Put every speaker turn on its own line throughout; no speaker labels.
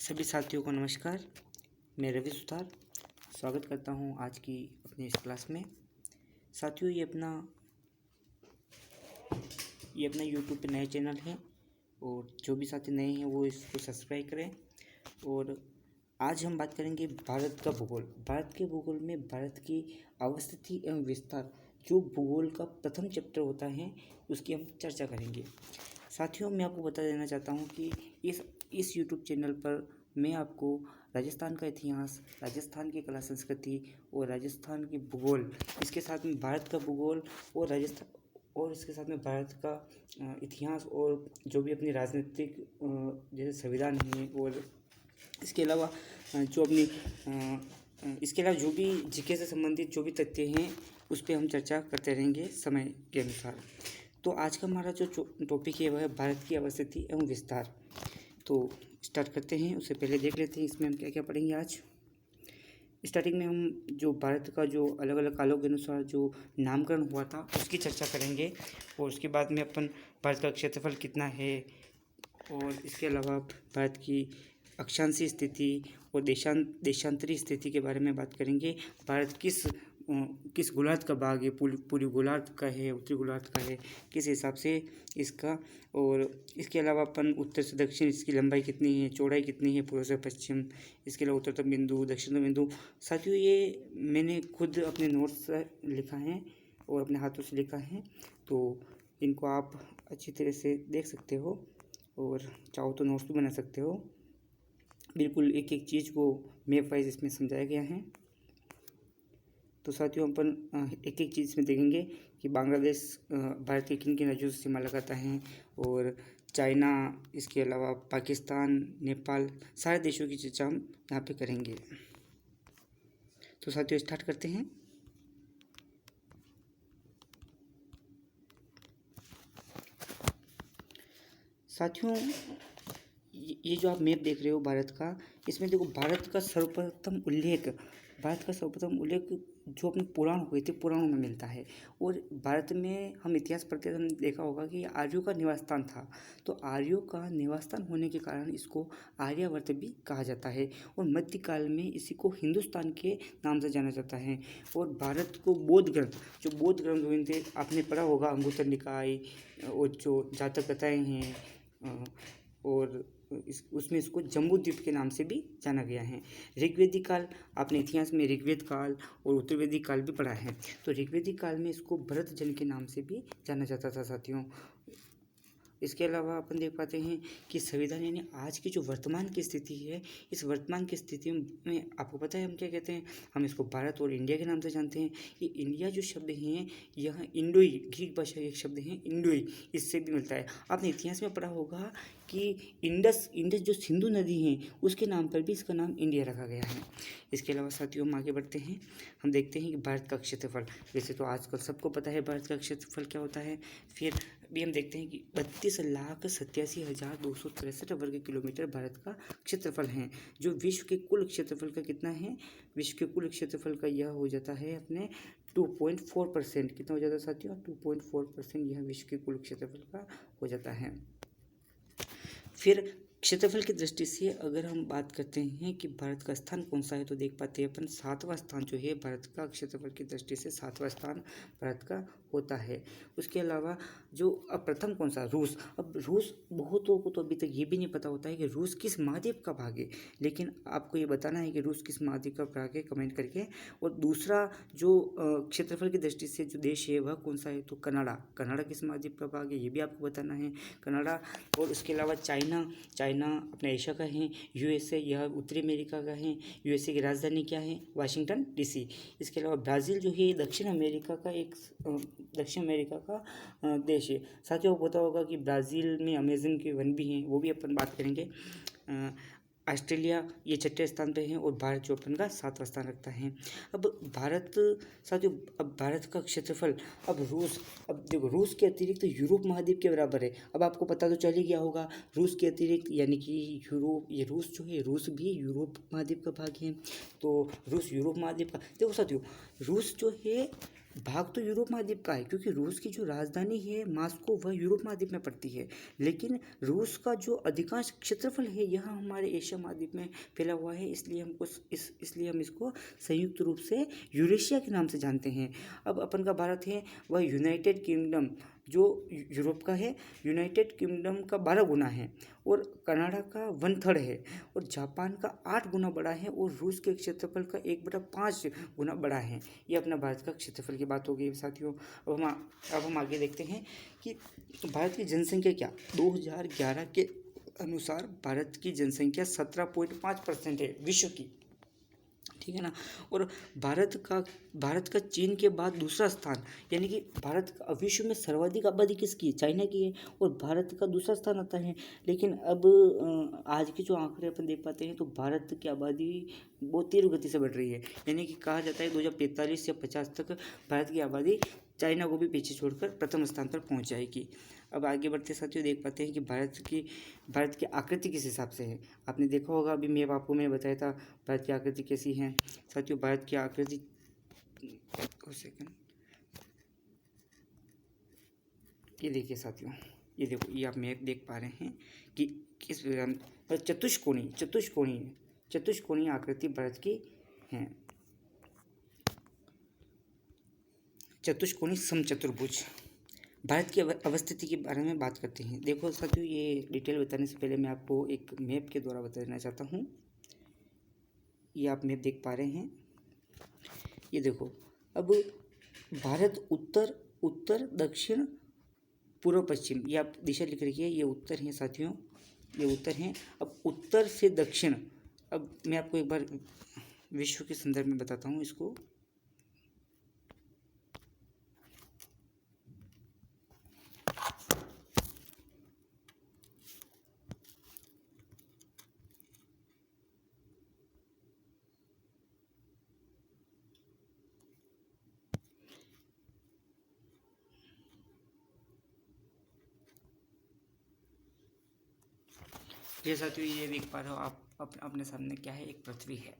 सभी साथियों को नमस्कार। मैं रवि सुतार स्वागत करता हूं आज की अपनी इस क्लास में। साथियों, ये अपना यूट्यूब पे नया चैनल है और जो भी साथी नए हैं वो इसको सब्सक्राइब करें। और आज हम बात करेंगे भारत का भूगोल। भारत के भूगोल में भारत की अवस्थिति एवं विस्तार, जो भूगोल का प्रथम चैप्टर होता है, उसकी हम चर्चा करेंगे। साथियों, मैं आपको बता देना चाहता हूँ कि इस यूट्यूब चैनल पर मैं आपको राजस्थान का इतिहास, राजस्थान की कला संस्कृति और राजस्थान की भूगोल, इसके साथ में भारत का भूगोल और इसके साथ में भारत का इतिहास और जो भी अपनी राजनीतिक जैसे संविधान है और इसके अलावा जो भी जीके से संबंधित जो भी तथ्य हैं उस पर हम चर्चा करते रहेंगे समय के अनुसार। तो आज का हमारा जो टॉपिक है वह है भारत की अवस्थिति एवं विस्तार। तो स्टार्ट करते हैं। उससे पहले देख लेते हैं इसमें हम क्या क्या पढ़ेंगे आज। स्टार्टिंग में हम जो भारत का जो अलग अलग कालों के अनुसार जो नामकरण हुआ था उसकी चर्चा करेंगे और उसके बाद में अपन भारत का क्षेत्रफल कितना है और इसके अलावा भारत की अक्षांशीय स्थिति और देशांतरी स्थिति के बारे में बात करेंगे। भारत किस गोलार्ध का भाग है, पूरी गोलार्ध का है, उत्तरी गोलार्ध का है, किस हिसाब से इसका। और इसके अलावा अपन उत्तर से दक्षिण इसकी लंबाई कितनी है, चौड़ाई कितनी है, पूर्व से पश्चिम, इसके अलावा उत्तरतम बिंदु, दक्षिणतम बिंदु। साथियों, ये मैंने खुद अपने नोट्स लिखा है और अपने हाथों से लिखा है, तो इनको आप अच्छी तरह से देख सकते हो और चाहो तो नोट्स भी बना सकते हो। बिल्कुल एक एक चीज़ को मैप वाइज इसमें समझाया गया है। तो साथियों, अपन एक एक चीज़ में देखेंगे कि बांग्लादेश भारत के किन किन राज्यों से सीमा लगाता है और चाइना, इसके अलावा पाकिस्तान, नेपाल, सारे देशों की चर्चा हम यहाँ पे करेंगे। तो साथियों, स्टार्ट करते हैं। साथियों, ये जो आप मैप देख रहे हो भारत का, इसमें देखो भारत का सर्वप्रथम उल्लेख जो अपने पुराण हुए थे, पुराणों में मिलता है। और भारत में हम इतिहास पढ़ते हैं, हमने देखा होगा कि आर्यों का निवास स्थान था। तो आर्यों का निवास स्थान होने के कारण इसको आर्यावर्त भी कहा जाता है और मध्यकाल में इसी को हिंदुस्तान के नाम से जाना जाता है। और भारत को बौद्ध ग्रंथ हुए थे, आपने पढ़ा होगा, अंगुत्तर निकाय और जो जातक कथाएँ हैं और उसमें इसको जम्बूद्वीप के नाम से भी जाना गया है। ऋग्वेदिक काल, आपने इतिहास में ऋग्वेद काल और उत्तरवेदिक काल भी पढ़ा है। तो ऋग्वेदिक काल में इसको भरत जन के नाम से भी जाना जाता था साथियों। इसके अलावा अपन देख पाते हैं कि संविधान यानी आज की जो वर्तमान की स्थिति है, इस वर्तमान की स्थिति में आपको पता है हम क्या कहते हैं, हम इसको भारत और इंडिया के नाम से जानते हैं। ये इंडिया जो शब्द हैं, यह इंडोई, ग्रीक भाषा एक शब्द है इंडोई, इससे भी मिलता है। आपने इतिहास में पढ़ा होगा कि इंडस जो सिंधु नदी है उसके नाम पर भी इसका नाम इंडिया रखा गया है। इसके अलावा साथियों, हम आगे बढ़ते हैं। हम देखते हैं कि भारत का क्षेत्रफल, वैसे तो आजकल सबको पता है भारत का क्षेत्रफल क्या होता है। फिर भी हम देखते हैं कि 32,87,263 वर्ग किलोमीटर भारत का क्षेत्रफल है, जो विश्व के कुल क्षेत्रफल का कितना है, विश्व के कुल क्षेत्रफल का यह हो जाता है अपने 2.4%। कितना हो जाता है साथियों, 2.4% यह विश्व के कुल क्षेत्रफल का हो जाता है। फिर क्षेत्रफल की दृष्टि से अगर हम बात करते हैं कि भारत का स्थान कौन सा है, तो देख पाते हैं अपन 7वां स्थान जो है भारत का क्षेत्रफल की दृष्टि से 7वां स्थान भारत का होता है। उसके अलावा जो अब प्रथम कौन सा, रूस। अब रूस, बहुतों को तो अभी तक ये भी नहीं पता होता है कि रूस किस महाद्वीप का भाग है, लेकिन आपको ये बताना है कि रूस किस महाद्वीप का भाग है, कमेंट करके। और दूसरा जो क्षेत्रफल की दृष्टि से जो देश है वह कौन सा है, तो कनाडा किस महाद्वीप का भाग है ये भी आपको बताना है, कनाडा। और उसके अलावा चाइना अपना एशिया का है। यूएसए, यह उत्तरी अमेरिका का है। यूएसए की राजधानी क्या है, वाशिंगटन डीसी। इसके अलावा ब्राज़ील जो है दक्षिण अमेरिका का देश है। साथियों, को पता होगा कि ब्राज़ील में अमेज़न के वन भी हैं, वो भी अपन बात करेंगे। ऑस्ट्रेलिया ये 6ठे स्थान पे है और भारत जो अपन का 7वां स्थान रखता है। अब भारत का क्षेत्रफल, अब देखो रूस के अतिरिक्त यूरोप महाद्वीप के बराबर है। अब आपको पता तो चल ही गया होगा, रूस के अतिरिक्त यानी कि रूस जो है, रूस भी यूरोप महाद्वीप का भाग है। तो रूस यूरोप महाद्वीप का, देखो साथियों, रूस जो है भाग तो यूरोप महाद्वीप का है, क्योंकि रूस की जो राजधानी है मॉस्को वह यूरोप महाद्वीप में पड़ती है, लेकिन रूस का जो अधिकांश क्षेत्रफल है यह हमारे एशिया महाद्वीप में फैला हुआ है। इसलिए हम इसको संयुक्त रूप से यूरेशिया के नाम से जानते हैं। अब अपन का भारत है वह यूनाइटेड किंगडम जो यूरोप का है, यूनाइटेड किंगडम का 12 गुना है, और कनाडा का 1/3 है, और जापान का 8 गुना बड़ा है, और रूस के क्षेत्रफल का 1/5 गुना बड़ा है। ये अपना भारत का क्षेत्रफल की बात हो गई साथियों। अब हम आगे देखते हैं कि भारत की जनसंख्या क्या। 2011 के अनुसार भारत की जनसंख्या 17.5% है विश्व की, ठीक है ना। और भारत का चीन के बाद दूसरा स्थान, यानी कि भारत का विश्व में सर्वाधिक आबादी किसकी है, चाइना की है, और भारत का दूसरा स्थान आता है। लेकिन अब आज के जो आंकड़े अपन देख पाते हैं तो भारत की आबादी बहुत तेज गति से बढ़ रही है, यानी कि कहा जाता है 2045 या 50 तक भारत की आबादी चाइना को भी पीछे छोड़कर प्रथम स्थान पर पहुंच जाएगी। अब आगे बढ़ते साथियों देख पाते हैं कि भारत की आकृति किस हिसाब से है। आपने देखा होगा, अभी मैं आपको बताया था भारत की आकृति कैसी है साथियों। भारत की आकृति ये देखिए साथियों, ये देखो, ये आप मैप देख पा रहे हैं कि किस चतुष्कोणीय आकृति भारत की है। चतुष्कोणीय समचतुर्भुज। भारत की अवस्थिति के बारे में बात करते हैं। देखो साथियों, ये डिटेल बताने से पहले मैं आपको एक मैप के द्वारा बता देना चाहता हूँ। ये आप मैप देख पा रहे हैं, ये देखो। अब भारत उत्तर दक्षिण पूर्व पश्चिम, ये आप दिशा लिख रखी है, ये उत्तर है साथियों, ये उत्तर हैं। अब उत्तर से दक्षिण, अब मैं आपको एक बार विश्व के संदर्भ में बताता हूँ इसको। ये साथियों, ये देख पा रहे हो आप अपने सामने क्या है, एक पृथ्वी है,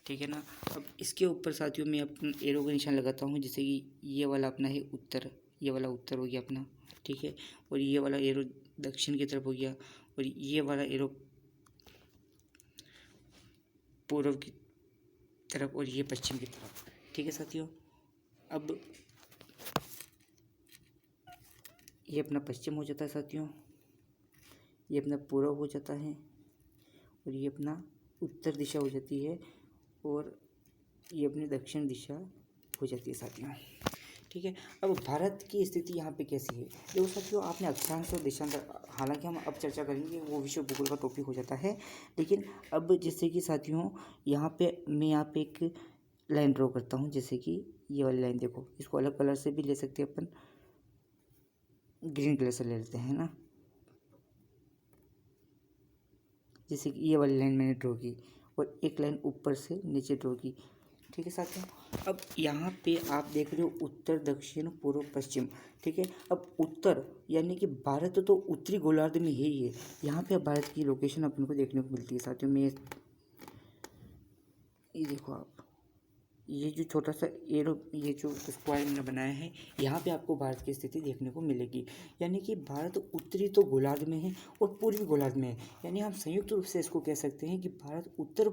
ठीक है ना। अब इसके ऊपर साथियों मैं अपना एरो का निशान लगाता हूँ, जैसे कि ये वाला अपना है उत्तर, ये वाला उत्तर हो गया अपना, ठीक है। और ये वाला एरो दक्षिण की तरफ हो गया, और ये वाला एरो पूर्व की तरफ, और ये पश्चिम की तरफ, ठीक है साथियों। अब ये अपना पश्चिम हो जाता है साथियों, ये अपना पूर्व हो जाता है, और ये अपना उत्तर दिशा हो जाती है, और ये अपनी दक्षिण दिशा हो जाती है साथियों, ठीक है। अब भारत की स्थिति यहाँ पे कैसी है, देखो साथियों, आपने अक्षांश और देशांतर, हालांकि हम अब चर्चा करेंगे, वो विश्व भूगोल का टॉपिक हो जाता है। लेकिन अब जैसे कि साथियों मैं यहाँ पे एक लाइन ड्रॉ करता हूँ, जैसे कि ये वाली लाइन देखो, इसको अलग कलर से भी ले सकते हैं अपन, ग्रीन कलर से ले लेते हैं ना, जैसे कि ये वाली लाइन मैंने ड्रॉ की, और एक लाइन ऊपर से नीचे ड्रॉ की, ठीक है साथियों। अब यहाँ पे आप देख रहे हो उत्तर दक्षिण पूर्व पश्चिम, ठीक है। अब उत्तर यानी कि भारत तो उत्तरी गोलार्ध में ही है, यहाँ पे भारत की लोकेशन अपन को देखने को मिलती है साथियों। ये देखो आप, ये जो छोटा सा एरो, ये जो स्क्वायर मैंने बनाया है, यहाँ पे आपको भारत की स्थिति देखने को मिलेगी, यानी कि भारत उत्तरी तो गोलार्ध में है और पूर्वी गोलार्ध में है, यानी हम संयुक्त रूप से इसको कह सकते हैं कि भारत उत्तर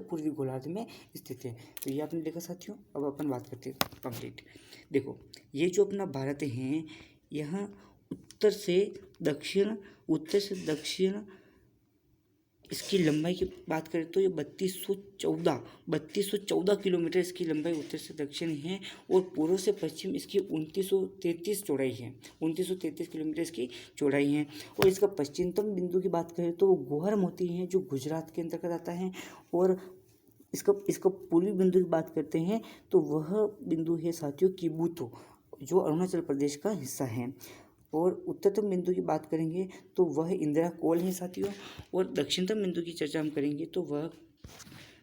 पूर्वी गोलार्ध में स्थित है। तो ये आपने देखा साथियों। अब अपन बात करते हैं कंप्लीट। देखो, ये जो अपना भारत है, यहाँ उत्तर से दक्षिण इसकी लंबाई की बात करें तो ये 3214 किलोमीटर इसकी लंबाई उत्तर से दक्षिण है, और पूर्व से पश्चिम इसकी 2933 चौड़ाई है, 2933 किलोमीटर इसकी चौड़ाई है। और इसका पश्चिमतम बिंदु की बात करें तो वो गोहर मोती है, जो गुजरात के अंतर्गत आता है। और इसका पूर्वी बिंदु की बात करते हैं तो वह बिंदु है साथियों किबुतो, जो अरुणाचल प्रदेश का हिस्सा है। और उत्तरतम बिंदु की बात करेंगे तो वह इंदिरा कोल है साथियों। और दक्षिणतम बिंदु की चर्चा हम करेंगे तो वह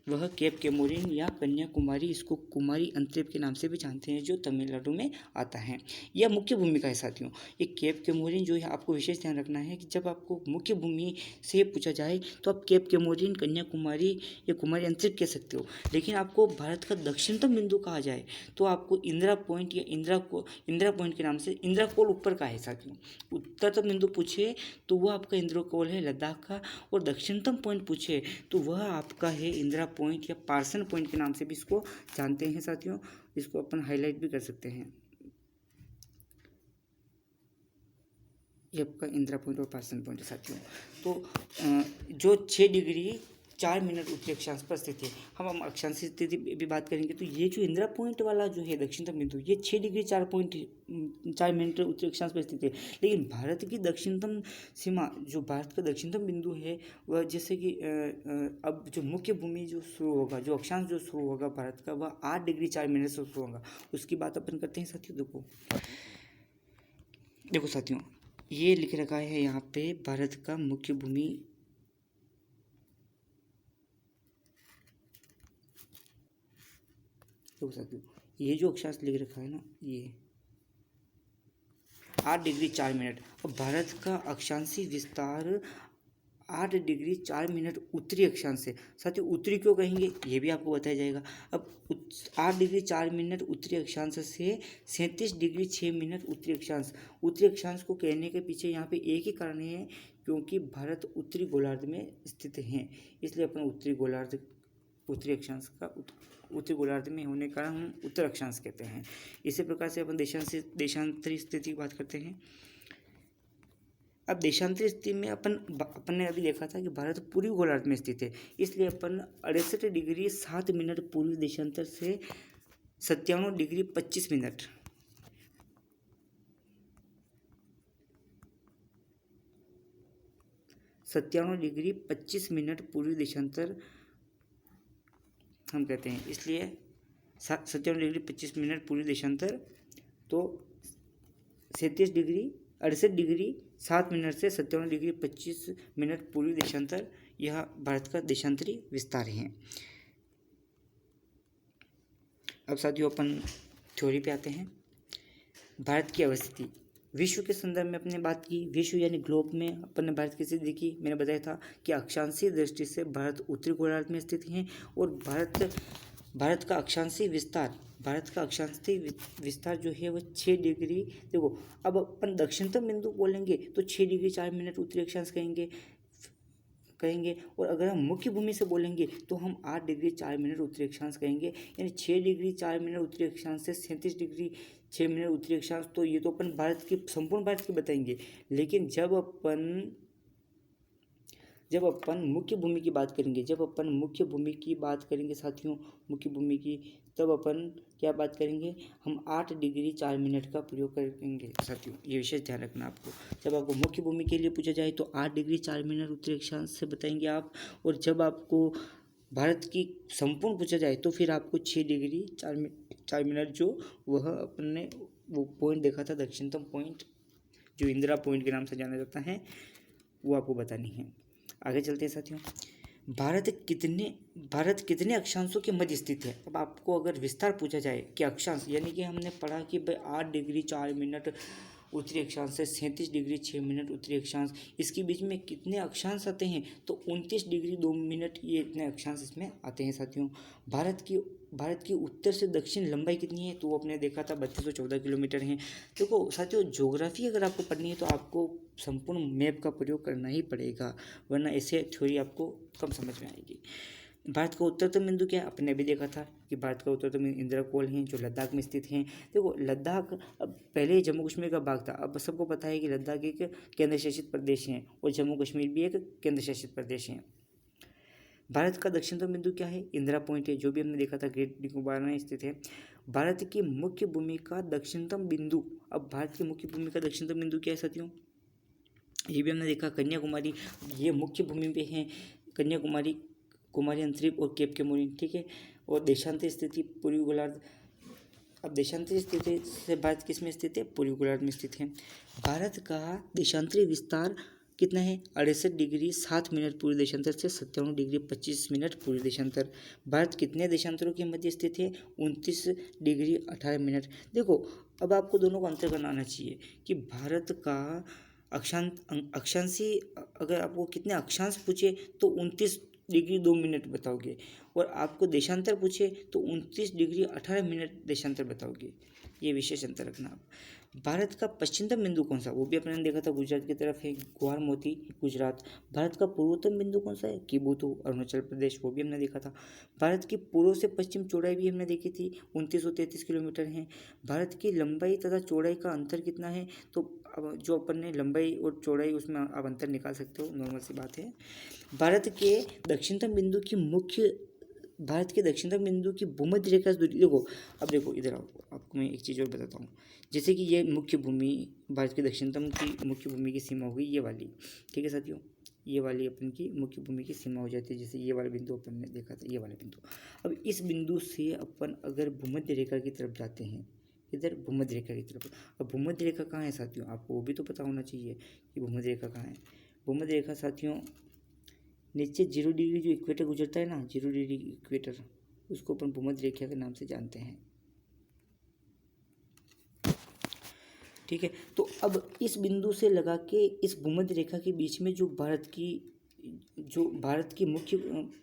वह केप कैमोरिन या कन्याकुमारी, इसको कुमारी अंतरिप के नाम से भी जानते हैं, जो तमिलनाडु में आता है। यह मुख्य भूमिका है साथियों। ये केप कैमोरिन जो है, आपको विशेष ध्यान रखना है कि जब आपको मुख्य भूमि से पूछा जाए तो आप केप कैमोरिन, कन्याकुमारी या कुमारी अंतरिप कह सकते हो। लेकिन आपको भारत का दक्षिणतम बिंदु कहा जाए तो आपको इंदिरा पॉइंट या इंदिरा पॉइंट के नाम से, इंदिरा कोल ऊपर का है साथियों। उत्तरतम बिंदु पूछे तो वह आपका इंदिरा कोल है लद्दाख का, और दक्षिणतम पॉइंट पूछे तो वह आपका है इंदिरा पॉइंट या पार्सन पॉइंट के नाम से भी इसको जानते हैं साथियों। इसको अपन हाईलाइट भी कर सकते हैं, ये आपका इंदिरा पॉइंट और पार्सन पॉइंट है साथियों। तो जो 6 डिग्री 4 मिनट उत्तरी अक्षांश पर स्थित है, हम अक्षांश स्थिति भी बात करेंगे तो ये जो इंदिरा पॉइंट वाला जो है दक्षिणतम बिंदु, ये 6 डिग्री 4 मिनट उत्तरी अक्षांश पर स्थित है। लेकिन भारत की दक्षिणतम सीमा, जो भारत का दक्षिणतम बिंदु है, वह जैसे कि अब जो मुख्य भूमि जो शुरू होगा, जो अक्षांश जो शुरू होगा भारत का, वह 8 डिग्री 4 मिनट से शुरू होगा। उसकी बात अपन करते हैं साथियों। देखो साथियों, ये लिख रखा है यहाँ पे भारत का मुख्य भूमि, देखो साथियों, ये जो अक्षांश लिख रखा है ना, ये 8 डिग्री 4 मिनट। अब भारत का अक्षांशीय विस्तार 8 डिग्री 4 मिनट उत्तरी अक्षांश से। साथियों उत्तरी क्यों कहेंगे ये भी आपको बताया जाएगा। अब 8 डिग्री 4 मिनट उत्तरी अक्षांश से 37 डिग्री 6 मिनट उत्तरी अक्षांश। उत्तरी अक्षांश को कहने के पीछे यहाँ पे एक ही कारण है, क्योंकि भारत उत्तरी गोलार्ध में स्थित है, इसलिए अपन उत्तरी अक्षांश का उत्तरी गोलार्ध में होने का कारण हम उत्तर अक्षांश कहते हैं। इसी प्रकार से अपन देशांतरी स्थिति की बात करते हैं। अब देशांतरी स्थिति में अपन ने अभी देखा था कि भारत पूर्वी गोलार्ध में स्थित है, इसलिए अपन 68 डिग्री 7 मिनट पूर्वी देशांतर से 97 डिग्री 25 मिनट 97 डिग्री 25 मिनट पूर्वी देशांतर हम कहते हैं, इसलिए 97 डिग्री 25 मिनट पूर्वी देशांतर, तो 37 डिग्री 68 डिग्री 7 मिनट से 97 डिग्री 25 मिनट पूर्वी देशांतर, यह भारत का देशांतरी विस्तार है। अब साथियों अपन थ्योरी पे आते हैं। भारत की अवस्थिति विश्व के संदर्भ में अपने बात की। विश्व यानी ग्लोब में अपन ने भारत की स्थिति देखी। मैंने बताया था कि अक्षांशीय दृष्टि से भारत उत्तरी गोलार्ध में स्थित है, और भारत का अक्षांशीय विस्तार जो है वह 6 डिग्री, देखो अब अपन दक्षिणतम बिंदु बोलेंगे तो 6 डिग्री 4 मिनट उत्तरी अक्षांश कहेंगे, और अगर हम मुख्य भूमि से बोलेंगे तो हम 8 डिग्री 4 मिनट उत्तरी अक्षांश कहेंगे, यानी 6 डिग्री 4 मिनट उत्तरी अक्षांश से 37 डिग्री 6 मिनट उत्तरी अक्षांश। तो ये तो अपन संपूर्ण भारत की बताएंगे। लेकिन जब अपन मुख्य भूमि की बात करेंगे, साथियों मुख्य भूमि की, तब अपन क्या बात करेंगे, हम 8 डिग्री 4 मिनट का प्रयोग करेंगे साथियों। ये विशेष ध्यान रखना आपको। जब आपको मुख्य भूमि के लिए पूछा जाए तो 8 डिग्री 4 मिनट उत्तरी अक्षांश से बताएंगे आप, और जब आपको भारत की संपूर्ण पूछा जाए तो फिर आपको 6 डिग्री 4 मिनट जो वह अपन ने वो पॉइंट देखा था, दक्षिणतम पॉइंट जो इंदिरा पॉइंट के नाम से जाना जाता है, वो आपको बतानी है। आगे चलते हैं साथियों। भारत कितने अक्षांशों के मध्य स्थित है। अब आपको अगर विस्तार पूछा जाए कि अक्षांश, यानी कि हमने पढ़ा कि 8 डिग्री 4 मिनट उत्तरी अक्षांश से 37 डिग्री 6 मिनट उत्तरी अक्षांश, इसके बीच में कितने अक्षांश आते हैं, तो 29 डिग्री 2 मिनट ये इतने अक्षांश इसमें आते हैं साथियों। भारत की उत्तर से दक्षिण लंबाई कितनी है, तो वो आपने देखा था 3214 किलोमीटर है। देखो साथियों, ज्योग्राफी अगर आपको पढ़नी है तो आपको संपूर्ण मैप का प्रयोग करना ही पड़ेगा, वरना ऐसे थ्योरी आपको कम समझ में आएगी। भारत का उत्तरतम बिंदु क्या है, आपने भी देखा था कि भारत का उत्तरतम इंदिरा कोल है, जो लद्दाख में स्थित हैं। देखो लद्दाख अब पहले जम्मू कश्मीर का भाग था, अब सबको पता है कि लद्दाख एक केंद्र शासित प्रदेश है, और जम्मू कश्मीर भी एक केंद्र शासित प्रदेश है। भारत का दक्षिणतम बिंदु क्या है, इंदिरा पॉइंट है, जो भी हमने देखा था ग्रेट निकोबार में स्थित है। भारत की मुख्य भूमि का दक्षिणतम बिंदु, अब भारत की मुख्य भूमि का दक्षिणतम बिंदु क्या है साथियों, ये भी हमने देखा कन्याकुमारी, ये मुख्य भूमि पे है कन्याकुमारी, कुमारी अंतरिप और केप कैमोरिन, ठीक है। और देशांतरी स्थिति पूर्वी गोलार्ध। अब देशांतरी स्थिति से भारत किस में स्थित है, पूर्वी गोलार्ध में स्थित है। भारत का देशांतरी विस्तार कितना है 68 डिग्री 7 मिनट पूर्व देशांतर से 57 डिग्री 25 मिनट पूर्व देशांतर। भारत कितने देशांतरों के मध्य स्थित है 29 डिग्री 18 मिनट। देखो अब आपको दोनों को अंतर करना आना चाहिए कि भारत का अक्षांशी अगर आपको कितने अक्षांश पूछे तो 29 डिग्री 2 मिनट बताओगे, और आपको देशांतर पूछे तो 29 डिग्री 18 मिनट देशांतर बताओगे। ये विशेष अंतर रखना आप। भारत का पश्चिमतम बिंदु कौन सा, वो भी अपने देखा था, गुजरात की तरफ है, ग्वार मोती गुजरात। भारत का पूर्वोत्तम बिंदु कौन सा है, किबुतु अरुणाचल प्रदेश, वो भी हमने देखा था। भारत की पूर्व से पश्चिम चौड़ाई भी हमने देखी थी 2933 किलोमीटर है। भारत की लंबाई तथा चौड़ाई का अंतर कितना है, तो अब जो अपन ने लंबाई और चौड़ाई उसमें आप अंतर निकाल सकते हो, नॉर्मल सी बात है। भारत के दक्षिणतम बिंदु की भूमध्य रेखा से दूरी देखो। अब देखो इधर आओ, आपको मैं एक चीज़ और बताता हूँ। जैसे कि ये मुख्य भूमि, भारत के दक्षिणतम की मुख्य भूमि की सीमा हो गई ये वाली, ठीक है साथियों, ये वाली अपन की मुख्य भूमि की सीमा हो जाती है। जैसे ये वाला बिंदु अपन ने देखा था, ये वाला बिंदु। अब इस बिंदु से अपन अगर भूमध्य रेखा की तरफ जाते हैं, इधर भूमध्य रेखा की तरफ। अब भूमध्य रेखा कहाँ है साथियों, आपको वो भी तो पता होना चाहिए कि भूमध्य रेखा कहाँ है। भूमध्य रेखा साथियों नीचे 0 डिग्री जो इक्वेटर गुजरता है ना, 0 डिग्री इक्वेटर, उसको अपन भूमध्य रेखा के नाम से जानते हैं, ठीक है। तो अब इस बिंदु से लगा के इस भूमध्य रेखा के बीच में जो भारत की मुख्य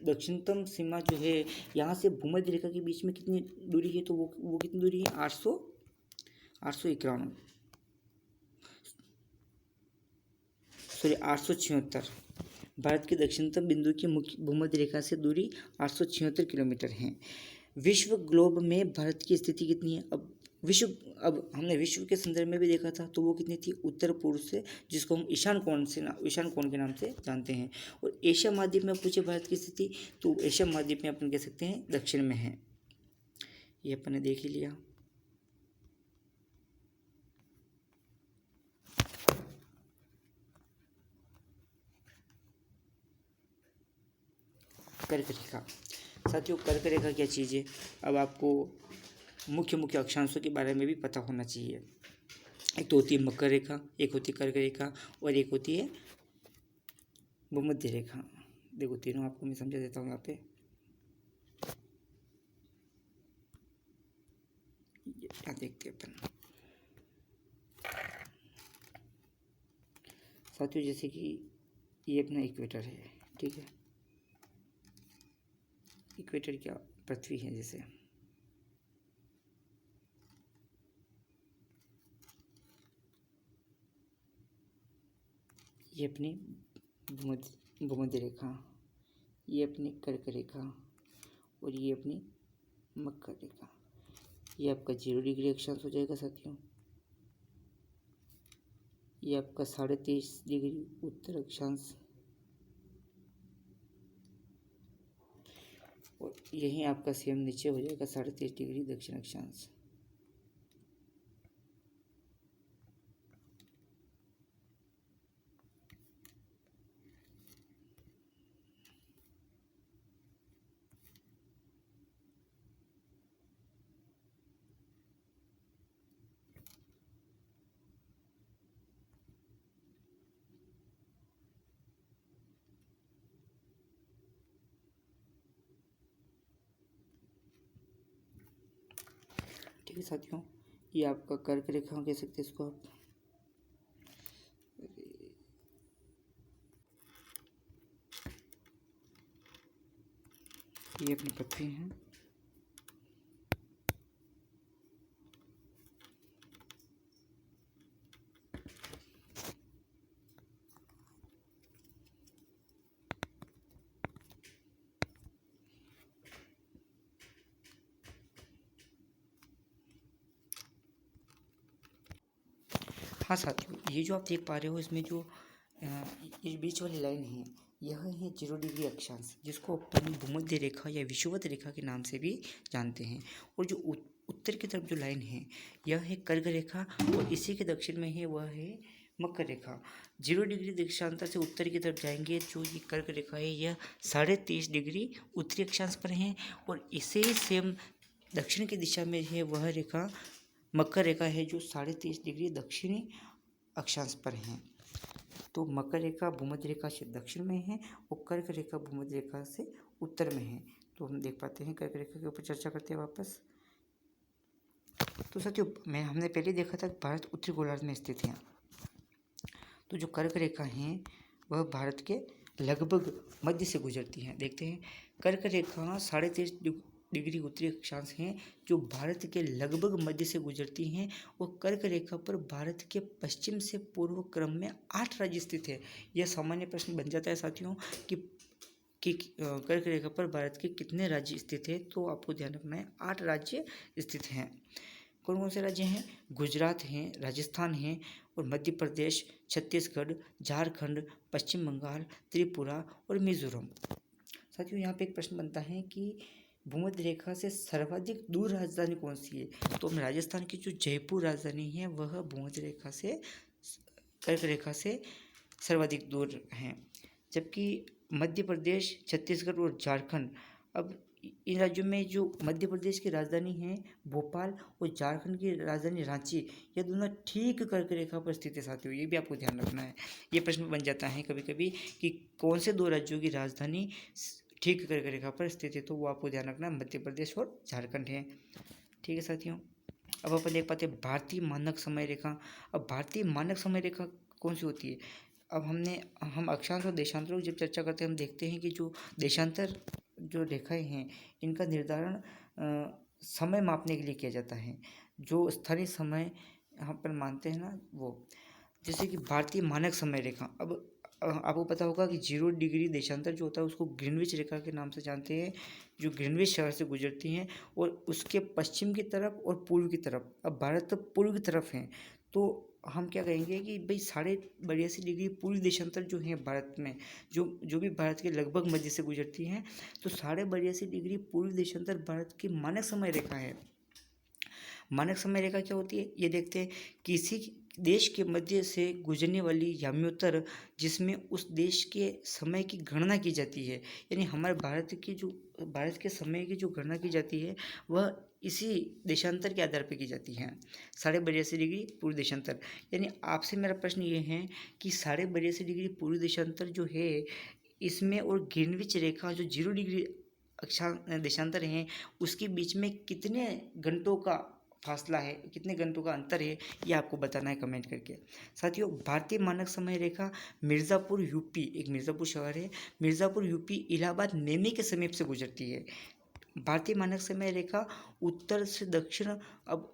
दक्षिणतम सीमा जो है, यहाँ से भूमध्य रेखा के बीच में कितनी दूरी है, तो वो कितनी दूरी है 876। भारत के दक्षिणतम बिंदु की मुख्य भूमध्य रेखा से दूरी 876 किलोमीटर है। विश्व ग्लोब में भारत की स्थिति कितनी है, अब हमने विश्व के संदर्भ में भी देखा था, तो वो कितनी थी उत्तर पूर्व से, जिसको हम ईशान कोण के नाम से जानते हैं। और एशिया महाद्वीप में पूछे भारत की स्थिति, तो एशिया महाद्वीप में अपन कह सकते हैं दक्षिण में है। ये अपन ने देख ही लिया। कर्क रेखा साथियों, कर्क रेखा क्या चीज़ है, अब आपको मुख्य अक्षांशों के बारे में भी पता होना चाहिए। एक तो होती है मकर रेखा, एक होती है कर्क रेखा, और एक होती है भूमध्य रेखा। देखो तीनों आपको मैं समझा देता हूँ यहाँ पे। यहाँ देखते हैं अपन साथियों, जैसे कि ये अपना इक्वेटर है, ठीक है। इक्वेटर क्या, पृथ्वी है जैसे, ये अपनी भूमध्य रेखा, ये अपनी कर्क रेखा, और ये अपनी मकर रेखा। ये आपका 0 डिग्री अक्षांश हो जाएगा साथियों। ये आपका 23.5 डिग्री उत्तर अक्षांश, और यही आपका सेम नीचे हो जाएगा 23.5 डिग्री दक्षिण अक्षांश। ठीक है साथियों, ये आपका कर्क रेखा कह सकते हैं इसको आप। ये अपनी पृथ्वी है। हाँ साथियों, ये जो आप देख पा रहे हो, इसमें जो ये बीच वाली लाइन है, यह है 0 डिग्री अक्षांश, जिसको अपन भूमध्य रेखा या विषुवत रेखा के नाम से भी जानते हैं। और जो उत्तर की तरफ जो लाइन है, यह है कर्क रेखा, और इसी के दक्षिण में है वह है मकर रेखा। 0 डिग्री देशांतर से उत्तर की तरफ जाएंगे, जो ये कर्क रेखा है, यह 23.5 डिग्री उत्तरी अक्षांश पर है, और इसे सेम दक्षिण की दिशा में है वह रेखा मकर रेखा है, जो 23.5 डिग्री दक्षिणी अक्षांश पर है। तो मकर रेखा भूमध्य रेखा से दक्षिण में है और कर्क रेखा भूमध्य रेखा से उत्तर में है। तो हम देख पाते हैं कर्क रेखा के ऊपर चर्चा करते हैं वापस। तो साथियों हमने पहले देखा था भारत उत्तरी गोलार्ध में स्थित है। तो जो कर्क रेखा है वह भारत के लगभग मध्य से गुजरती हैं। देखते हैं कर्क रेखा 23.5 डिग्री उत्तरी अक्षांश हैं जो भारत के लगभग मध्य से गुजरती हैं और कर्क रेखा पर भारत के पश्चिम से पूर्व क्रम में 8 राज्य स्थित है। यह सामान्य प्रश्न बन जाता है साथियों कि कर्क रेखा पर भारत के कितने राज्य स्थित है। तो आपको ध्यान रखना है 8 राज्य स्थित हैं। कौन कौन से राज्य हैं? गुजरात हैं, राजस्थान हैं और मध्य प्रदेश, छत्तीसगढ़, झारखंड, पश्चिम बंगाल, त्रिपुरा और मिजोरम। साथियों यहाँ पे एक प्रश्न बनता है कि भूमध्य रेखा से सर्वाधिक दूर राजधानी कौन सी है? तो हम राजस्थान की जो जयपुर राजधानी है वह भूमध्य रेखा से कर्क रेखा से सर्वाधिक दूर है, जबकि मध्य प्रदेश, छत्तीसगढ़ और झारखंड, अब इन राज्यों में जो मध्य प्रदेश की राजधानी है भोपाल और झारखंड की राजधानी रांची, ये दोनों ठीक कर्क रेखा पर स्थित है साथियों। ये भी आपको ध्यान रखना है। ये प्रश्न बन जाता है कभी कभी कि कौन से 2 राज्यों की राजधानी ठीक कर्क रेखा पर स्थित है। तो वो आपको ध्यान रखना है, मध्य प्रदेश और झारखंड है। ठीक है साथियों, अब अपन देख पाते हैं भारतीय मानक समय रेखा। अब भारतीय मानक समय रेखा कौन सी होती है? अब हम अक्षांश और देशांतरों की जब चर्चा करते हैं हम देखते हैं कि जो देशांतर जो रेखाएं हैं इनका निर्धारण समय मापने के लिए किया जाता है। जो स्थानीय समय यहाँ पर मानते हैं ना वो, जैसे कि भारतीय मानक समय रेखा। अब आपको पता होगा कि 0 डिग्री देशांतर जो होता है उसको ग्रीनविच रेखा के नाम से जानते हैं, जो ग्रीनविच शहर से गुजरती हैं और उसके पश्चिम की तरफ और पूर्व की तरफ। अब भारत तो पूर्व की तरफ है तो हम क्या कहेंगे कि भाई 82.5 डिग्री पूर्वी देशांतर जो है भारत में, जो भी भारत के लगभग मध्य से गुजरती हैं, तो 82.5 डिग्री पूर्वी देशांतर भारत की मानक समय रेखा है। मानक समय रेखा क्या होती है ये देखते हैं। किसी देश के मध्य से गुजरने वाली याम्योत्तर जिसमें उस देश के समय की गणना की जाती है, यानी हमारे भारत के समय की जो गणना की जाती है वह इसी देशांतर के आधार पर की जाती है। 82.5 डिग्री पूर्व देशांतर, यानी आपसे मेरा प्रश्न ये है कि 82.5 डिग्री पूर्व देशांतर जो है इसमें और ग्रीनविच रेखा जो 0 डिग्री देशांतर है उसके बीच में कितने घंटों का फासला है, कितने घंटों का अंतर है, ये आपको बताना है कमेंट करके। साथियों भारतीय मानक समय रेखा मिर्ज़ापुर यूपी, एक मिर्ज़ापुर शहर है, मिर्ज़ापुर यूपी इलाहाबाद नेमी के समीप से गुजरती है। भारतीय मानक समय रेखा उत्तर से दक्षिण, अब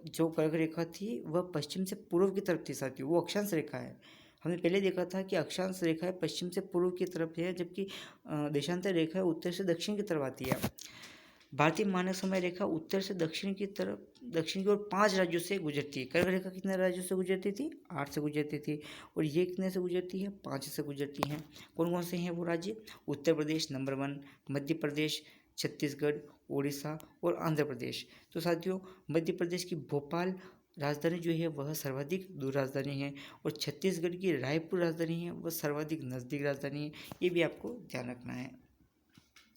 जो कर्क रेखा थी वह पश्चिम से पूर्व की तरफ थी साथियों, वो अक्षांश रेखा है। हमने पहले देखा था कि अक्षांश रेखा है पश्चिम से पूर्व की तरफ है, जबकि देशांतर रेखा है उत्तर से दक्षिण की तरफ आती है। भारतीय मानक समय रेखा उत्तर से दक्षिण की ओर 5 राज्यों से गुजरती है। कर्क रेखा कितने राज्यों से गुजरती थी? 8 से गुजरती थी। और ये कितने से गुजरती है? 5 से गुजरती हैं। कौन कौन से हैं वो राज्य? उत्तर प्रदेश नंबर 1, मध्य प्रदेश, छत्तीसगढ़, उड़ीसा और आंध्र प्रदेश। तो साथियों मध्य प्रदेश की भोपाल राजधानी जो है वह सर्वाधिक दूर राजधानी है और छत्तीसगढ़ की रायपुर राजधानी है वह सर्वाधिक नज़दीक राजधानी है। ये भी आपको ध्यान रखना है।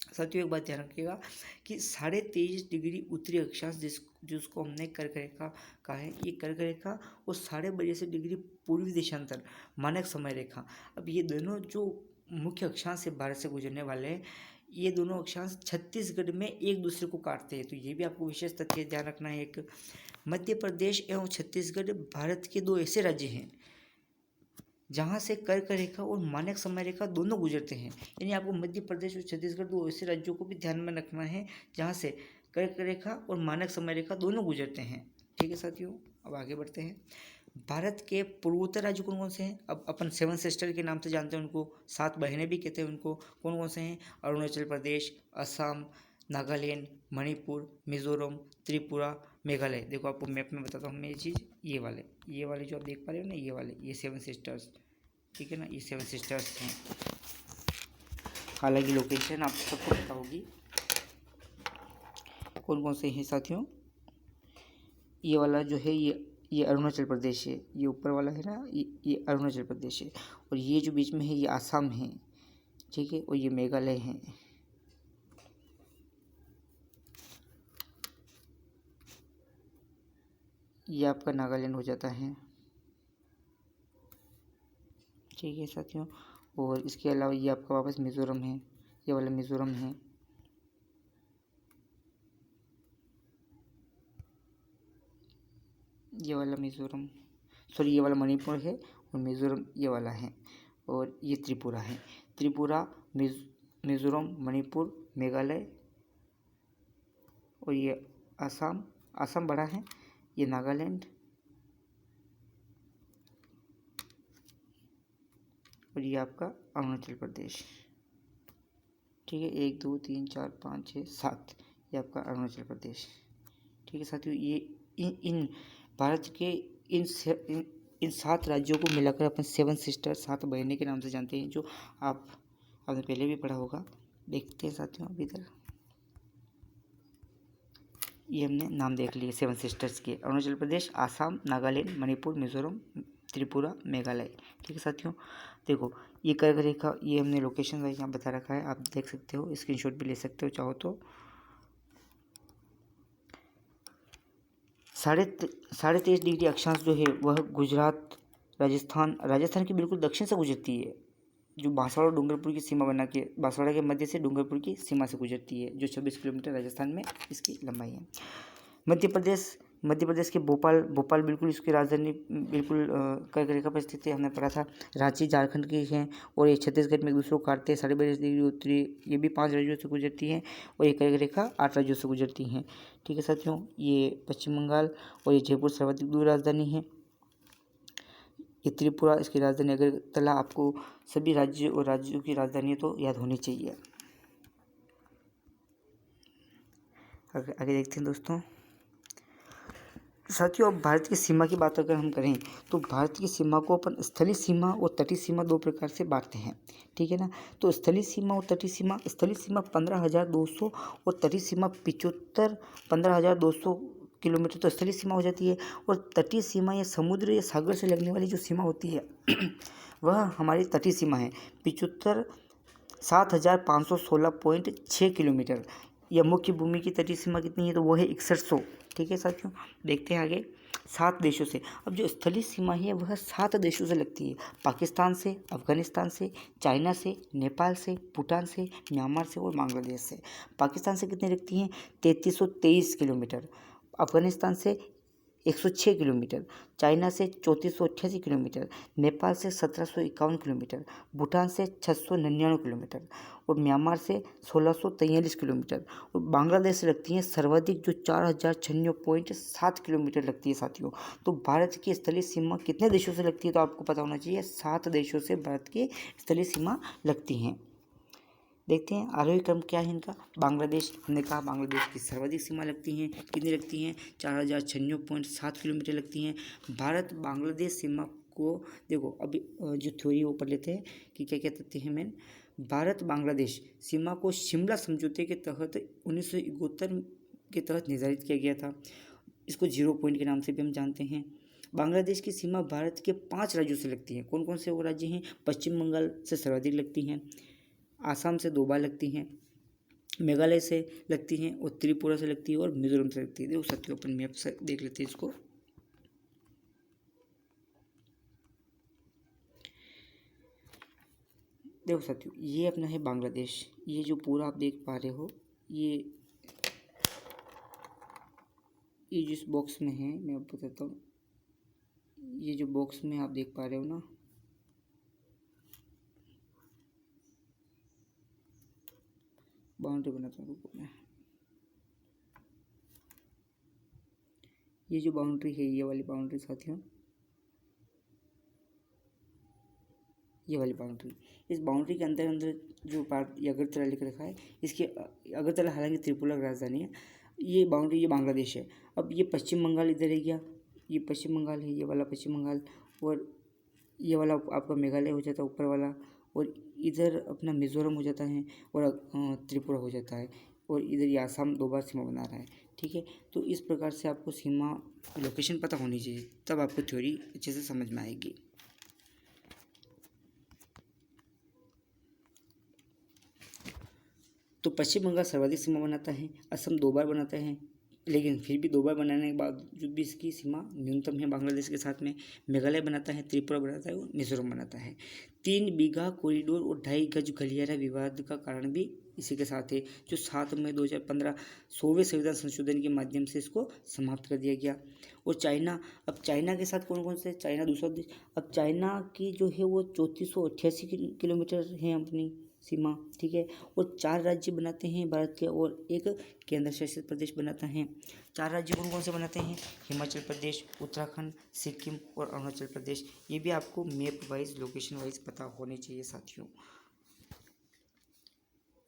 साथियों एक बात ध्यान रखिएगा कि 23.5 डिग्री उत्तरी अक्षांश जिसको हमने कर्क रेखा कहा है, ये कर्क रेखा और 82.5 डिग्री पूर्वी देशांतर मानक समय रेखा, अब ये दोनों जो मुख्य अक्षांश है भारत से गुजरने वाले हैं, ये दोनों अक्षांश छत्तीसगढ़ में एक दूसरे को काटते हैं। तो ये भी आपको विशेष तथ्य ध्यान रखना है। एक मध्य प्रदेश एवं छत्तीसगढ़ भारत के 2 ऐसे राज्य हैं जहाँ से कर्क रेखा और मानक समय रेखा दोनों गुजरते हैं। यानी आपको मध्य प्रदेश और छत्तीसगढ़ 2 ऐसे राज्यों को भी ध्यान में रखना है जहाँ से कर्क रेखा और मानक समय रेखा दोनों गुजरते हैं। ठीक है साथियों, अब आगे बढ़ते हैं। भारत के पूर्वोत्तर राज्य कौन कौन से हैं? अब अपन 7 सिस्टर के नाम से जानते हैं उनको, 7 बहनें भी कहते हैं उनको। कौन कौन से हैं? अरुणाचल प्रदेश, असम, नागालैंड, मणिपुर, मिजोरम, त्रिपुरा, मेघालय। देखो आपको मैप में बताता हूँ मैं ये चीज़, ये वाले जो आप देख पा रहे हो ना, ये 7 सिस्टर्स, ठीक है ना, ये 7 सिस्टर्स हैं। हालांकि लोकेशन आपको सबको पता होगी कौन कौन से हैं साथियों। ये वाला जो है ये अरुणाचल प्रदेश है, ये ऊपर वाला है ना, ये अरुणाचल प्रदेश है, और ये जो बीच में है ये आसाम है, ठीक है, और ये मेघालय है। ये आपका नागालैंड हो जाता है। ठीक है साथियों। और इसके अलावा ये आपका वापस मिज़ोरम है, ये वाला मिज़ोरम है। ये वाला मिज़ोरम, सॉरी ये वाला मणिपुर है, और मिज़ोरम ये वाला है, और ये त्रिपुरा है। त्रिपुरा, मिज़ोरम, मणिपुर, मेघालय, और ये असम, असम बड़ा है, ये नागालैंड, और ये आपका अरुणाचल प्रदेश। ठीक है, 1 2 3 4 5 6 7, ये आपका अरुणाचल प्रदेश। ठीक है साथियों, ये इन भारत के इन 7 राज्यों को मिलाकर अपन 7 सिस्टर, 7 बहनें के नाम से जानते हैं, जो आपने पहले भी पढ़ा होगा। देखते हैं साथियों, अभी इधर ये हमने नाम देख लिए 7 सिस्टर्स के: अरुणाचल प्रदेश, आसाम, नागालैंड, मणिपुर, मिजोरम, त्रिपुरा, मेघालय। ठीक है साथियों, देखो ये कर्क रेखा, ये हमने लोकेशन वाइज यहाँ बता रखा है, आप देख सकते हो, स्क्रीनशॉट भी ले सकते हो चाहो तो। 23.5 डिग्री अक्षांश जो है वह गुजरात, राजस्थान के बिल्कुल दक्षिण से गुजरती है, जो बांसवाड़ा डूंगरपुर की सीमा बना के, बांसवाड़ा के मध्य से डूंगरपुर की सीमा से गुजरती है, जो 26 किलोमीटर राजस्थान में इसकी लंबाई है। मध्य प्रदेश के भोपाल बिल्कुल इसकी राजधानी, बिल्कुल कर्क रेखा पर स्थित है, हमने पढ़ा था। रांची झारखंड की है, और ये छत्तीसगढ़ में एक दूसरे को काटते हैं। 22.5 डिग्री उत्तरी, ये भी 5 राज्यों से गुजरती है, और ये कर्क रेखा 8 राज्यों से गुजरती हैं। ठीक है साथियों, ये पश्चिम बंगाल, और ये जयपुर सर्वाधिक दूर राजधानी है। ये त्रिपुरा, इसकी राजधानी अगरतला। आपको सभी राज्यों की राजधानी तो याद होनी चाहिए। आगे देखते हैं दोस्तों साथियों, अब भारत की सीमा की बात अगर हम करें तो भारत की सीमा को अपन स्थलीय सीमा और तटीय सीमा 2 प्रकार से बांटते हैं। ठीक है ना, तो स्थलीय सीमा और तटीय सीमा, स्थलीय सीमा 15,200 और तटीय सीमा 15,200 किलोमीटर तो स्थलीय सीमा हो जाती है। और तटीय सीमा या समुद्र या सागर से लगने वाली जो सीमा होती है वह हमारी तटीय सीमा है, 7,516.6 किलोमीटर। या मुख्य भूमि की तटीय सीमा कितनी है, तो वो है 6100। ठीक है साथियों, देखते हैं आगे। 7 देशों से, अब जो स्थलीय सीमा है वह 7 देशों से लगती है: पाकिस्तान से, अफगानिस्तान से, चाइना से, नेपाल से, भूटान से, म्यांमार से और बांग्लादेश से। पाकिस्तान से कितनी लगती हैं, 3323 किलोमीटर। अफगानिस्तान से 106 किलोमीटर, चाइना से 3488 किलोमीटर, नेपाल से 1751 किलोमीटर, भूटान से 699 किलोमीटर, और म्यांमार से 1643 किलोमीटर, और बांग्लादेश से लगती हैं सर्वाधिक, जो 4096.7 किलोमीटर लगती है साथियों। तो भारत की स्थलीय सीमा कितने देशों से लगती है, तो आपको पता होना चाहिए, 7 देशों से भारत की स्थलीय सीमा लगती हैं। देखते हैं आरोही क्रम क्या है इनका। बांग्लादेश, हमने कहा बांग्लादेश की सर्वाधिक सीमा लगती हैं, कितनी लगती हैं, 4096.7 किलोमीटर लगती हैं। भारत बांग्लादेश सीमा को देखो, अभी जो थ्योरी वो पढ़ लेते हैं कि क्या क्या तथ्य हैं मेन। भारत बांग्लादेश सीमा को शिमला समझौते के तहत 1971 के तहत निर्धारित किया गया था। इसको 0 पॉइंट के नाम से भी हम जानते हैं। बांग्लादेश की सीमा भारत के 5 राज्यों से लगती है। कौन कौन से वो राज्य हैं, पश्चिम बंगाल से सर्वाधिक लगती हैं, आसाम से 2 बार लगती हैं, मेघालय से लगती हैं, और त्रिपुरा से लगती है, और मिजोरम से लगती है। देखो साथियों, अपन मैप से देख लेते हैं इसको। देखो साथियों, ये अपना है बांग्लादेश। ये जो पूरा आप देख पा रहे हो, ये जिस बॉक्स में है, मैं आपको बताता हूँ, ये जो बॉक्स में आप देख पा रहे हो ना, बाउंड्री बनाता हूँ मैं। ये जो बाउंड्री है, ये वाली बाउंड्री साथियों, ये वाली बाउंड्री, इस बाउंड्री के अंदर अंदर जो पार्ट ये अगरतला लिख रखा है, इसकी अगरतला हालांकि त्रिपुरा की राजधानी है। ये बाउंड्री, ये बांग्लादेश है। अब ये पश्चिम बंगाल इधर है गया, ये पश्चिम बंगाल है, ये वाला पश्चिम बंगाल, और ये वाला आपका मेघालय हो जाता है ऊपर वाला, और इधर अपना मिजोरम हो जाता है, और त्रिपुरा हो जाता है, और इधर ये आसाम 2 बार सीमा बना रहा है। ठीक है, तो इस प्रकार से आपको सीमा लोकेशन पता होनी चाहिए, तब आपको थ्योरी अच्छे से समझ में आएगी। तो पश्चिम बंगाल सर्वाधिक सीमा बनाता है, असम 2 बार बनाता है, लेकिन फिर भी 2 बार बनाने के बावजूद भी इसकी सीमा न्यूनतम है बांग्लादेश के साथ में। मेघालय बनाता है, त्रिपुरा बनाता है और मिजोरम बनाता है। 3 बीघा कॉरिडोर और 2.5 गज गलियारा विवाद का कारण भी इसी के साथ है, जो 7 मई 2015 100वें संविधान संशोधन के माध्यम से इसको समाप्त कर दिया गया। और चाइना, अब चाइना के साथ कौन कौन से, चाइना दूसरा देश, अब चाइना की जो है वो 3488 किलोमीटर है अपनी सीमा, ठीक है। और 4 राज्य बनाते हैं भारत के और एक केंद्र शासित प्रदेश बनाता है। 4 राज्य कौन कौन से बनाते हैं? हिमाचल प्रदेश, उत्तराखंड, सिक्किम और अरुणाचल प्रदेश। ये भी आपको मैप वाइज, लोकेशन वाइज पता होनी चाहिए साथियों,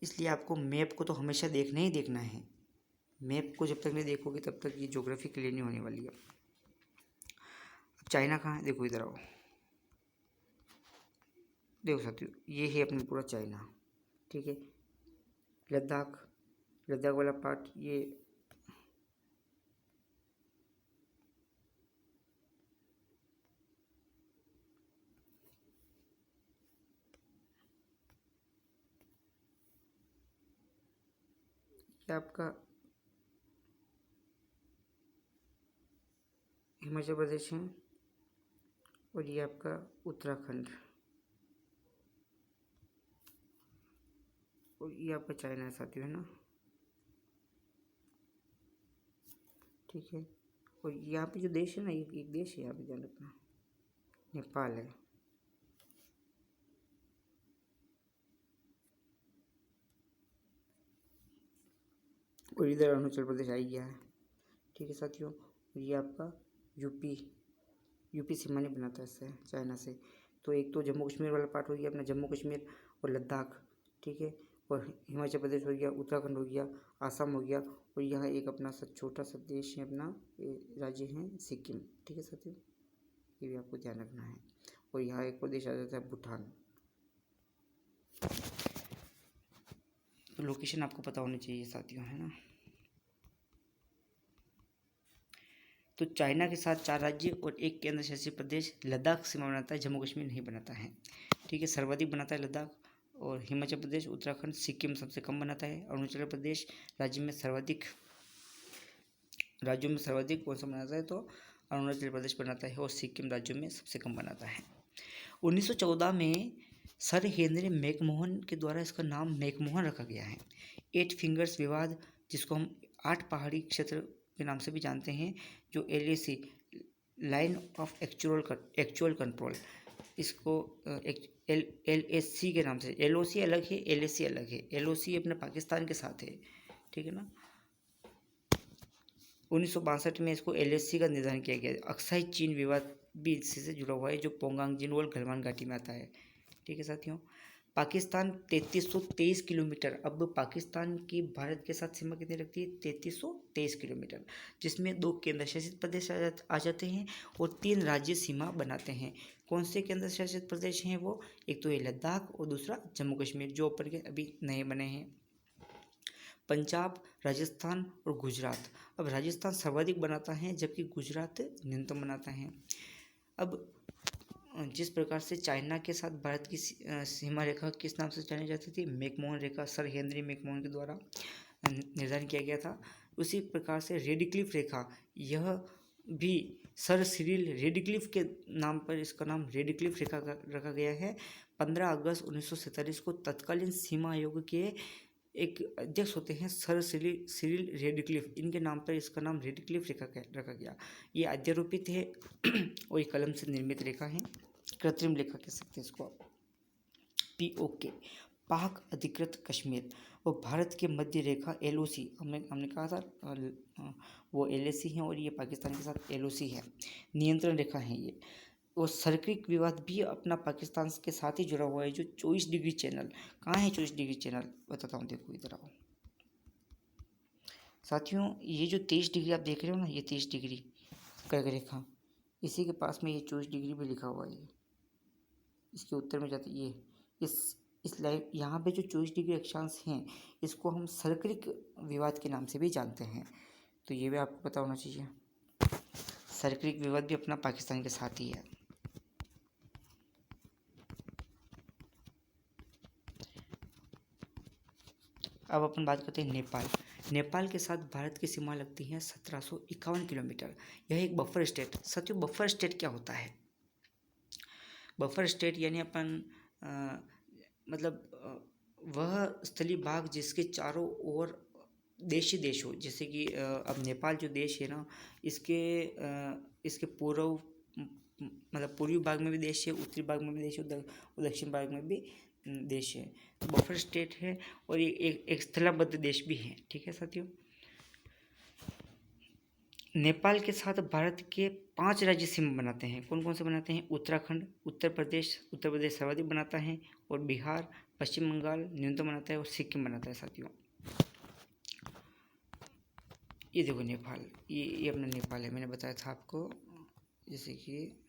इसलिए आपको मैप को तो हमेशा देखना ही देखना है। मैप को जब तक नहीं देखोगे तब तक ये ज्योग्राफी क्लियर नहीं होने वाली है। अब चाइना कहाँ है? देखो इधर आओ, देखो साथियों, ये है अपना पूरा चाइना, ठीक है। लद्दाख, लद्दाख वाला पार्ट ये आपका हिमाचल प्रदेश है और ये आपका उत्तराखंड और ये आपका चाइना है साथियों, है ना, ठीक है। और यहाँ पे जो देश है ना, एक देश है यहाँ पे, ध्यान रखना, नेपाल है। और इधर अरुणाचल प्रदेश आ ही गया है, ठीक है साथियों। और ये आपका यूपी सीमा नहीं बनाता इससे, चाइना से। तो एक तो जम्मू कश्मीर वाला पार्ट हो गया अपना, जम्मू कश्मीर और लद्दाख, ठीक है। और हिमाचल प्रदेश हो गया, उत्तराखंड हो गया, आसाम हो गया। और यहाँ एक अपना सा छोटा सा देश है अपना, राज्य है सिक्किम, ठीक है साथियों, ये भी आपको ध्यान रखना है। और यहाँ एक और देश आ जाता है भूटान। तो लोकेशन आपको पता होनी चाहिए साथियों, है ना। तो चाइना के साथ 4 राज्य और एक केंद्र शासित प्रदेश लद्दाख सीमा बनाता है, जम्मू कश्मीर नहीं बनाता है, ठीक है। सर्वाधिक बनाता है लद्दाख, और हिमाचल प्रदेश, उत्तराखंड, सिक्किम सबसे कम बनाता है। अरुणाचल प्रदेश राज्यों में सर्वाधिक कौन सा बनाता है? तो अरुणाचल प्रदेश बनाता है, और सिक्किम राज्यों में सबसे कम बनाता है। 1914 में सर हेनरी मैकमोहन के द्वारा इसका नाम मैकमोहन रखा गया है। 8 फिंगर्स विवाद, जिसको हम 8 पहाड़ी क्षेत्र के नाम से भी जानते हैं, जो LAC, line of actual control, इसको LAC के नाम से, LOC अलग है, LAC अलग है। LOC अपने पाकिस्तान के साथ है, ठीक है ना। 1962 में इसको LAC का निर्धारण किया गया। अक्साई चीन विवाद भी इसी से जुड़ा हुआ है, जो पोंगांग जिनवल गलवान घाटी में आता है, ठीक है साथियों। पाकिस्तान 3323 किलोमीटर, अब पाकिस्तान की भारत के साथ सीमा कितनी रखती है? 3323 किलोमीटर, जिसमें 2 केंद्र शासित प्रदेश आ जाते हैं और 3 राज्य सीमा बनाते हैं। कौन से केंद्र शासित प्रदेश हैं वो? एक तो ये लद्दाख और दूसरा जम्मू कश्मीर, जो ऊपर के अभी नए बने हैं। पंजाब, राजस्थान और गुजरात। अब राजस्थान सर्वाधिक बनाता है, जबकि गुजरात न्यूनतम बनाता है। अब जिस प्रकार से चाइना के साथ भारत की सीमा रेखा किस नाम से जानी जाती थी? मैकमोहन रेखा, सर हेनरी मैकमोहन के द्वारा निर्धारण किया गया था। उसी प्रकार से रेडक्लिफ रेखा, यह भी सर सिरिल रेडक्लिफ के नाम पर इसका नाम रेडक्लिफ रेखा रखा गया है। 15 अगस्त 1947 को तत्कालीन सीमा आयोग के एक अध्यक्ष होते हैं सर सिरिल रेडक्लिफ, इनके नाम पर इसका नाम रेडक्लिफ रेखा रखा गया। ये अध्यारोपित है और ये कलम से निर्मित रेखा है, कृत्रिम रेखा कह सकते हैं इसको आप। POK, पाक अधिकृत कश्मीर, और भारत के मध्य रेखा LOC, हमने कहा था वो LAC है, और ये पाकिस्तान के साथ LOC है, नियंत्रण रेखा है ये। और सर्किक विवाद भी अपना पाकिस्तान के साथ ही जुड़ा हुआ है, जो 24 डिग्री चैनल, कहाँ है 24 डिग्री चैनल? बताता हूँ, देखो इधर आओ साथियों। ये जो 23 डिग्री आप देख रहे हो ना, ये 23 डिग्री कर्क रेखा, इसी के पास में ये 24 डिग्री भी लिखा हुआ है, इसके उत्तर में जाती ये इस लाइन, यहाँ पे जो 24 डिग्री अक्षांश हैं, इसको हम सर्किक विवाद के नाम से भी जानते हैं। तो ये भी आपको पता होना चाहिए। सर्किक विवाद भी अपना पाकिस्तान के साथ ही है। अब अपन बात करते हैं नेपाल। नेपाल के साथ भारत की सीमा लगती है 1751 किलोमीटर। यह एक बफर स्टेट। साथियों, बफर स्टेट क्या होता है? बफर स्टेट यानी अपन वह स्थलीय भाग जिसके चारों ओर देश ही देश हो। जैसे कि अब नेपाल जो देश है ना, इसके पूर्व पूर्वी भाग में भी देश है, उत्तरी भाग में भी देश है, दक्षिण भाग में भी देश है। तो बफर स्टेट है और ये एक स्थलबद्ध देश भी है। ठीक है साथियों, नेपाल के साथ भारत के 5 राज्य सीमा बनाते हैं। कौन कौन से बनाते हैं? उत्तराखंड, उत्तर प्रदेश सर्वाधिक बनाता है, और बिहार, पश्चिम बंगाल न्यूनतम बनाता है, और सिक्किम बनाता है साथियों। ये देखो नेपाल, ये अपना नेपाल है, मैंने बताया था आपको। जैसे कि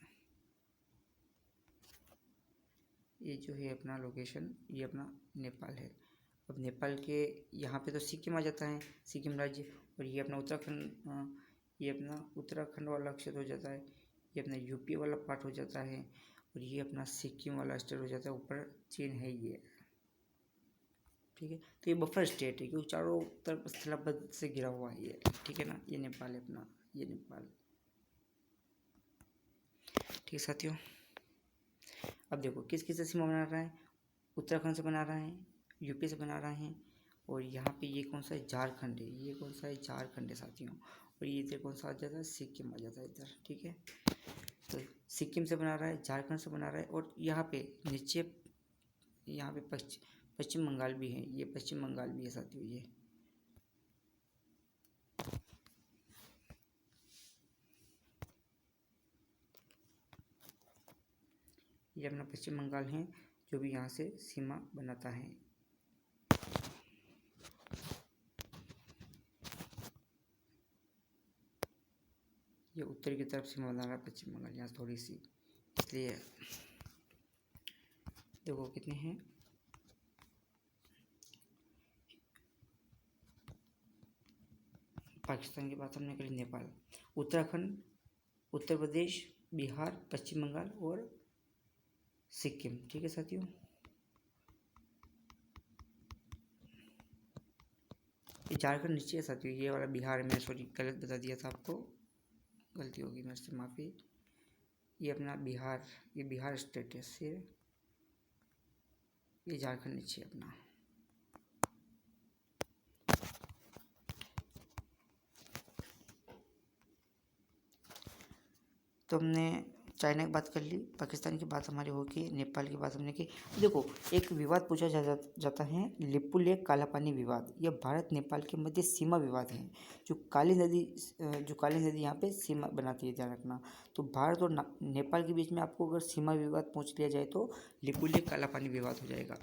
ये जो है अपना लोकेशन, ये अपना नेपाल है। अब नेपाल के यहाँ पे तो सिक्किम आ जाता है, सिक्किम राज्य, और ये अपना उत्तराखंड, ये अपना उत्तराखंड वाला क्षेत्र हो जाता है, ये अपना यूपी वाला पार्ट हो जाता है, और ये अपना सिक्किम वाला स्टेट हो जाता है। ऊपर चीन है ये। ठीक है, तो ये बफर स्टेट है क्योंकि चारों तरफ स्थलबद्ध से घिरा हुआ है ये। ठीक है ना, ये नेपाल है अपना, ये नेपाल। ठीक है साथियों, अब देखो किस किस से सीमा बना रहा है। उत्तराखंड से बना रहा है, यूपी से बना रहा है, और यहाँ पे ये कौन सा है? झारखंड है। ये कौन सा है? झारखंड है साथियों। और ये इधर कौन सा आ जाता है? सिक्किम आ जाता है इधर। ठीक है, तो सिक्किम से बना रहा है, झारखंड से बना रहा है, और यहाँ पे नीचे यहाँ पे पश्चिम बंगाल भी है। ये पश्चिम बंगाल भी है साथियों। ये अपना पश्चिम बंगाल है जो भी यहाँ से सीमा बनाता है। ये उत्तर की तरफ सीमा बना रहा है पश्चिम बंगाल, यहाँ थोड़ी सी, इसलिए देखो कितने हैं। पाकिस्तान की बात हमने करी, नेपाल, उत्तराखंड, उत्तर प्रदेश, बिहार, पश्चिम बंगाल और सिक्किम। ठीक है साथियों, ये झारखंड नीचे है साथियों। ये वाला बिहार में, सॉरी गलत बता दिया था आपको, गलती होगी मेरे से, माफ़ी। ये अपना बिहार, ये बिहार स्टेट है से, ये झारखंड नीचे अपना। तो हमने चाइना की बात कर ली, पाकिस्तान की बात हमारी होगी, नेपाल की बात हमने की। देखो एक विवाद पूछा जाता है, लिपु लेक काला पानी विवाद। यह भारत नेपाल के मध्य सीमा विवाद है। जो काली नदी यहाँ पे सीमा बनाती है, ध्यान रखना। तो भारत और नेपाल के बीच में आपको अगर सीमा विवाद पूछ लिया जाए तो लिपु लेक काला पानी विवाद हो जाएगा।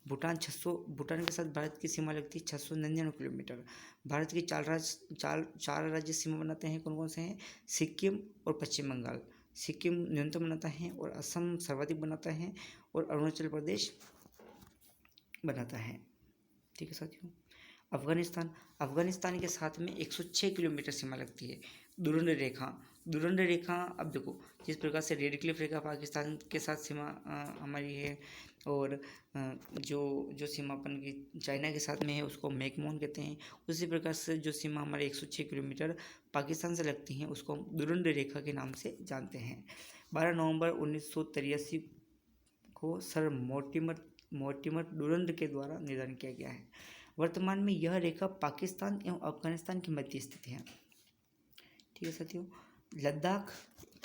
भूटान के साथ भारत की सीमा लगती है 699 किलोमीटर। भारत की चार राज्य सीमा बनाते हैं। कौन कौन से हैं? सिक्किम और पश्चिम बंगाल। सिक्किम न्यूनतम बनाता है, और असम सर्वाधिक बनाता है, और अरुणाचल प्रदेश बनाता है। ठीक है साथियों, अफगानिस्तान के साथ में 106 किलोमीटर सीमा लगती है। दुरंड रेखा, अब देखो जिस प्रकार से रेड क्लिफ रेखा पाकिस्तान के साथ सीमा हमारी है, और जो सीमा अपन की चाइना के साथ में है उसको मैकमोहन कहते हैं। उसी प्रकार से जो सीमा हमारे 106 किलोमीटर पाकिस्तान से लगती हैं उसको हम दुरंड रेखा के नाम से जानते हैं। 12 नवंबर 1983 को सर मोर्टिमर डुरंड के द्वारा निर्धारण किया गया है। वर्तमान में यह रेखा पाकिस्तान एवं अफगानिस्तान के मध्य स्थित है। ठीक है साथियों, लद्दाख,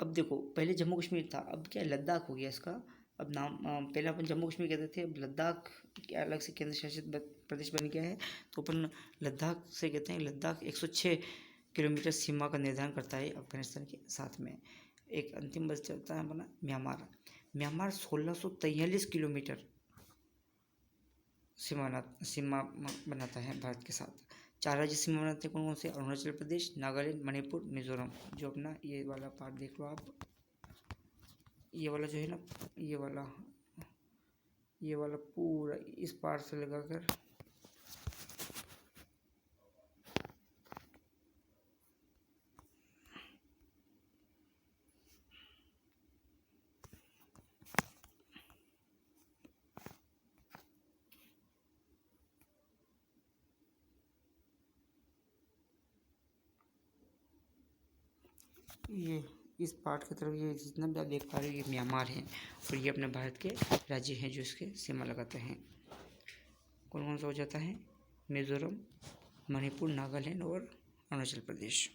अब देखो पहले जम्मू कश्मीर था, अब क्या लद्दाख हो गया इसका अब नाम। पहले अपन जम्मू कश्मीर कहते थे, अब लद्दाख क्या अलग से केंद्र शासित प्रदेश बन गया है, तो अपन लद्दाख से कहते हैं। लद्दाख 106 किलोमीटर सीमा का निर्धारण करता है अफगानिस्तान के साथ में। एक अंतिम बच जाता है अपना म्यांमार 1643 किलोमीटर सीमा बनाता है भारत के साथ। 4 राज्य सीमा बनाते हैं। कौन कौन से? अरुणाचल प्रदेश, नागालैंड, मणिपुर, मिजोरम। जो अपना ये वाला पार्ट देख लो आप, ये वाला जो है ना, ये वाला पूरा इस पार्ट से लगाकर ये इस पार्ट की तरफ ये जितना भी आप देख पा रहे हो ये म्यांमार है और ये अपने भारत के राज्य हैं जो इसके सीमा लगाते हैं। कौन कौन सा हो जाता है? मिजोरम, मणिपुर, नागालैंड और अरुणाचल प्रदेश।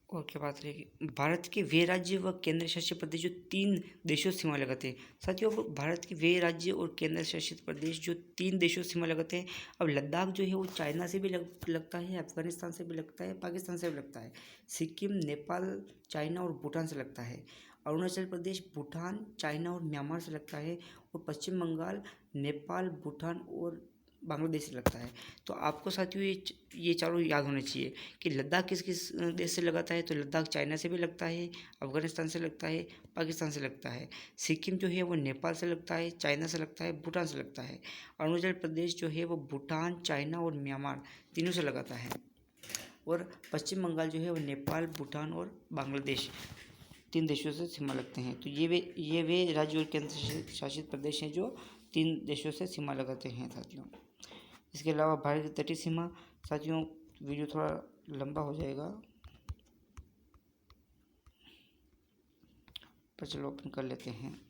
और क्या बात रहेगी? भारत के वे राज्य व केंद्र शासित प्रदेश जो 3 देशों से सीमा लगाते हैं। साथियों, अब भारत के वे राज्य और केंद्र शासित प्रदेश जो 3 देशों से सीमा लगाते हैं। अब लद्दाख जो है वो चाइना से भी लगता है, अफगानिस्तान से भी लगता है, पाकिस्तान से भी लगता है। सिक्किम नेपाल, चाइना और भूटान से लगता है। अरुणाचल प्रदेश भूटान, चाइना और म्यांमार से लगता है। और पश्चिम बंगाल नेपाल, भूटान और बांग्लादेश से लगता है। तो आपको साथियों ये चारों याद होने चाहिए कि लद्दाख किस किस देश से लगाता है। तो लद्दाख चाइना से भी लगता है, अफगानिस्तान से लगता है, पाकिस्तान से लगता है। सिक्किम जो है वो नेपाल से लगता है, चाइना से लगता है, भूटान से लगता है। अरुणाचल प्रदेश जो है वो भूटान, चाइना और म्यांमार तीनों से लगाता है। और पश्चिम बंगाल जो है वो नेपाल, भूटान और बांग्लादेश 3 देशों से सीमा लगते हैं। तो ये वे राज्य और केंद्र शासित प्रदेश हैं जो 3 देशों से सीमा लगाते हैं साथियों। इसके अलावा भारत की तटीय सीमा, साथियों वीडियो थोड़ा लंबा हो जाएगा पर चलो ओपन कर लेते हैं।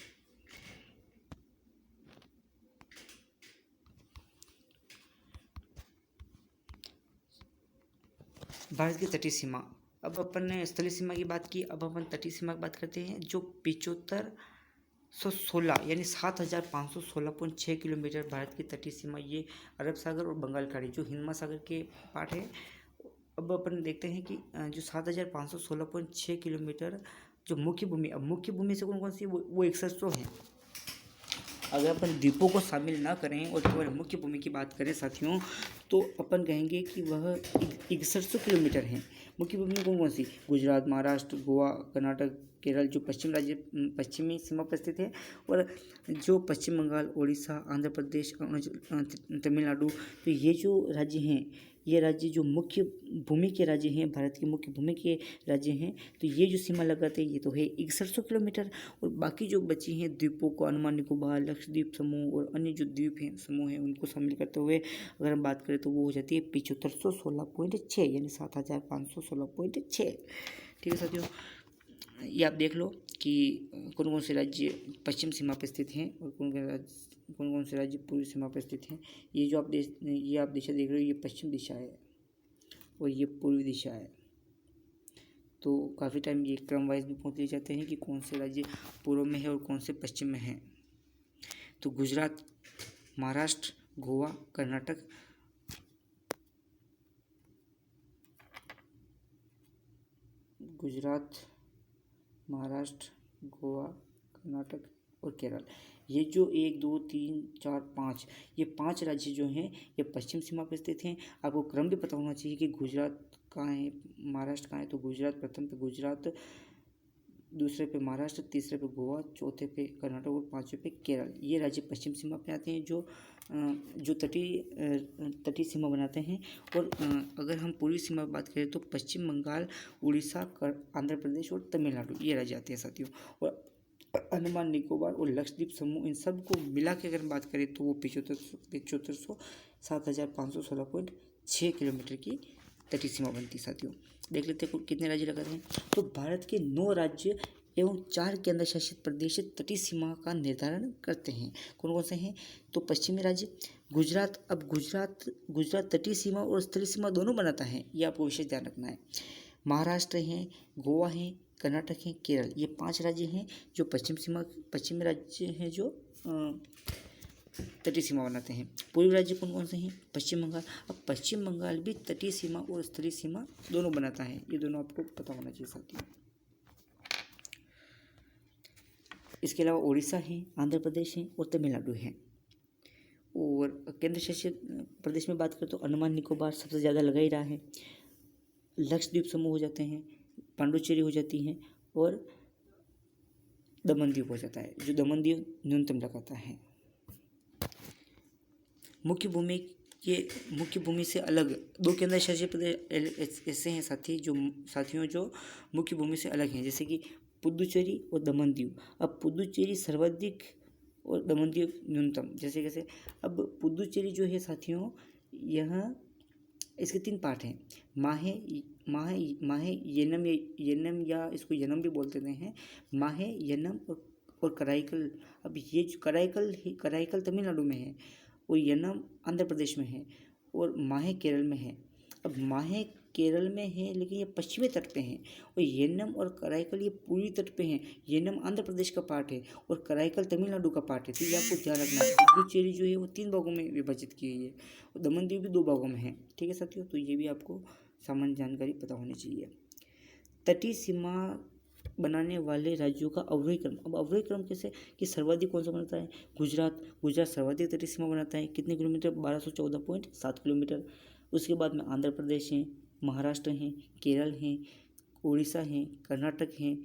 भारत की तटीय सीमा, अब अपन ने स्थलीय सीमा की बात की, अब अपन तटीय सीमा की बात करते हैं जो 7516 यानी 7516.6 किलोमीटर भारत की तटीय सीमा, ये अरब सागर और बंगाल खाड़ी जो हिंद महासागर के पार्ट है। अब अपन देखते हैं कि जो 7516.6 किलोमीटर जो मुख्य भूमि, अब मुख्य भूमि से कौन कौन सी वो 6100 है। अगर अपन द्वीपों को शामिल ना करें और केवल मुख्य भूमि की बात करें साथियों, तो अपन कहेंगे कि वह 6100 किलोमीटर है। मुख्य भूमि कौन कौन सी? गुजरात, महाराष्ट्र, गोवा, कर्नाटक, केरल जो पश्चिमी सीमा पर स्थित है, और जो पश्चिम बंगाल, उड़ीसा, आंध्र प्रदेश, तमिलनाडु, तो ये जो राज्य हैं, ये राज्य जो मुख्य भूमि के राज्य हैं, भारत के मुख्य भूमि के राज्य हैं। तो ये जो सीमा लगाते हैं ये तो है 6100 किलोमीटर। और बाकी जो बची हैं द्वीपों को, अंडमान निकोबार, लक्षद्वीप समूह और अन्य जो द्वीप हैं समूह हैं उनको शामिल करते हुए अगर हम बात करें तो वो हो जाती है 7516.6 यानी 7516.6। ठीक है साथियों, ये आप देख लो कि कौन कौन से राज्य पश्चिम सीमा पर स्थित हैं और कौन कौन से राज्य पूर्वी सीमा पर स्थित हैं। ये आप दिशा देख रहे हो, ये पश्चिम दिशा है और ये पूर्वी दिशा है। तो काफ़ी टाइम ये क्रम वाइज भी पूछ लिए जाते हैं कि कौन से राज्य पूर्व में है और कौन से पश्चिम में है। तो गुजरात, महाराष्ट्र, गोवा, कर्नाटक, महाराष्ट्र, गोवा, कर्नाटक और केरल, ये जो 1 2 3 4 5 ये 5 राज्य जो हैं ये पश्चिम सीमा पर स्थित हैं। आपको क्रम भी पता होना चाहिए कि गुजरात कहाँ है, महाराष्ट्र कहाँ है। तो गुजरात प्रथम पे गुजरात, दूसरे पे महाराष्ट्र, तीसरे पे गोवा, चौथे पे कर्नाटक और पांचवें पे केरल। ये राज्य पश्चिम सीमा पे आते हैं जो तटीय सीमा बनाते हैं। और अगर हम पूर्वी सीमा की बात करें तो पश्चिम बंगाल, उड़ीसा, आंध्र प्रदेश और तमिलनाडु ये राज्य आते हैं साथियों। और अंडमान निकोबार और लक्षद्वीप समूह, इन सब को मिला के अगर बात करें तो वो 7516 किलोमीटर की तटीय सीमा बनती है साथियों। देख लेते हैं कितने राज्य लगाते हैं। तो भारत के 9 राज्य एवं 4 केंद्र शासित प्रदेश तटीय सीमा का निर्धारण करते हैं। कौन कौन से हैं? तो पश्चिमी राज्य गुजरात, अब गुजरात तटीय सीमा और स्थलीय सीमा दोनों बनाता है, ये आपको विशेष ध्यान रखना है। महाराष्ट्र है, गोवा है, कर्नाटक है, केरल, ये 5 राज्य हैं जो पश्चिमी राज्य हैं जो तटीय सीमा बनाते हैं। पूर्वी राज्य कौन कौन से हैं? पश्चिम बंगाल, अब पश्चिम बंगाल भी तटीय सीमा और स्थलीय सीमा दोनों बनाता है, ये दोनों आपको पता होना चाहिए साथियों। इसके अलावा उड़ीसा है, आंध्र प्रदेश है और तमिलनाडु है। और केंद्र शासित प्रदेश में बात करें तो अंडमान निकोबार सबसे ज़्यादा लगा ही रहा है, लक्षद्वीप समूह हो जाते हैं, पांडुचेरी हो जाती हैं और दमन द्वीप हो जाता है, जो दमन द्वीप न्यूनतम लगाता है। मुख्य भूमि से अलग 2 केंद्र शासित प्रदेश ऐसे हैं साथियों जो मुख्य भूमि से अलग हैं, जैसे कि पुदुचेरी और दमन दीव। अब पुदुचेरी सर्वाधिक और दमनदीव न्यूनतम। जैसे कैसे, अब पुदुचेरी जो है साथियों, यह इसके 3 पार्ट हैं। माहे माहे माहे येनम या इसको यनम भी बोलते हैं। माहे यनम और कराईकल। अब ये जो कराईकल तमिलनाडु में है और यनम आंध्र प्रदेश में है और माहे केरल में है। अब माहे केरल में है लेकिन ये पश्चिमी तट पे हैं और येनम और कराईकल ये पूर्वी तट पे हैं। येनम आंध्र प्रदेश का पार्ट है और कराईकल तमिलनाडु का पार्ट है। तो ये आपको ध्यान रखना है। पुदुचेरी जो है वो 3 भागों में विभाजित की गई है और दमनदीव भी 2 भागों में है। ठीक है साथियों, तो ये भी आपको सामान्य जानकारी पता होनी चाहिए। तटीय सीमा बनाने वाले राज्यों का अवरोही क्रम। अब अवरोही क्रम कैसे कि सर्वाधिक कौन सा बनाता है? गुजरात सर्वाधिक तटीय सीमा बनाता है। कितने किलोमीटर? 1214.7 किलोमीटर। उसके बाद में आंध्र प्रदेश है, महाराष्ट्र है, केरल है, उड़ीसा है, कर्नाटक है।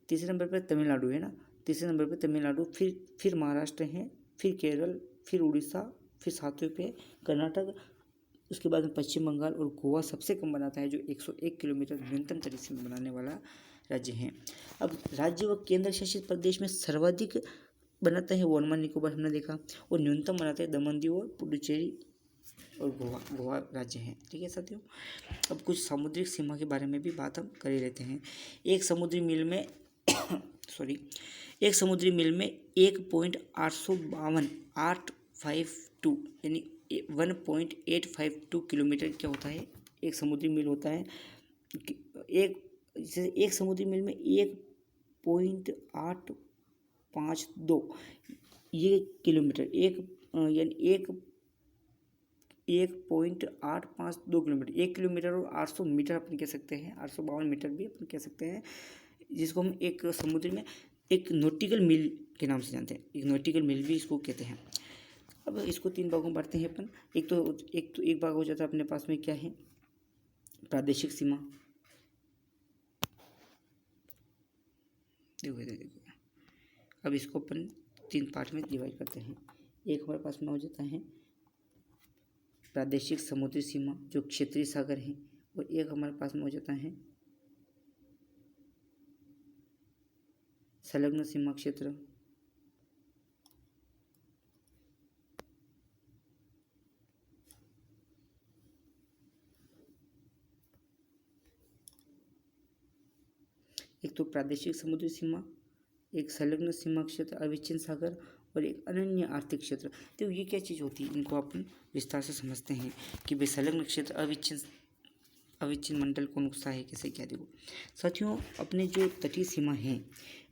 तीसरे नंबर पर तमिलनाडु है ना, तीसरे नंबर पर तमिलनाडु, फिर महाराष्ट्र है, फिर केरल, फिर उड़ीसा, फिर 7वें पे कर्नाटक। उसके बाद में पश्चिम बंगाल और गोवा सबसे कम बनाता है, जो 101 किलोमीटर न्यूनतम तटीय सीमा बनाने वाला राज्य है। अब राज्य व केंद्र शासित प्रदेश में सर्वाधिक बनाता है वो अंडमान निकोबार, हमने देखा, और न्यूनतम बनाते हैं दमन-दीव और पुडुचेरी और गोवा राज्य हैं। ठीक है साथियों, अब कुछ समुद्रिक सीमा के बारे में भी बात हम कर ही लेते हैं। एक समुद्री मील में एक समुद्री मील में 1.852 यानी 1.852 किलोमीटर क्या होता है? एक समुद्री मील होता है। एक समुद्री मील में 1.852 ये किलोमीटर, यानी 1.852 किलोमीटर, 1 किलोमीटर और 800 मीटर अपन कह सकते हैं, 852 मीटर भी अपन कह सकते हैं, जिसको हम एक समुद्र में एक नॉटिकल मील के नाम से जानते हैं। एक नॉटिकल मील भी इसको कहते हैं। अब इसको 3 भागों में बांटते हैं अपन। एक भाग हो जाता है अपने पास में क्या है? प्रादेशिक सीमा। देखो अब इसको अपन 3 पार्ट में डिवाइड करते हैं। एक हमारे पास में हो जाता है प्रादेशिक समुद्री सीमा जो क्षेत्रीय सागर है, और एक हमारे पास में हो जाता है संलग्न सीमा क्षेत्र। एक तो प्रादेशिक समुद्री सीमा, एक संलग्न सीमा क्षेत्र, अविच्छिन्न सागर, और एक अनन्य आर्थिक क्षेत्र। तो ये क्या चीज़ होती है, इनको अपन विस्तार से समझते हैं कि भाई संलग्न क्षेत्र, अविच्छिन्न मंडल कौन सा है, कैसे क्या। देखो साथियों, अपने जो तटीय सीमा है,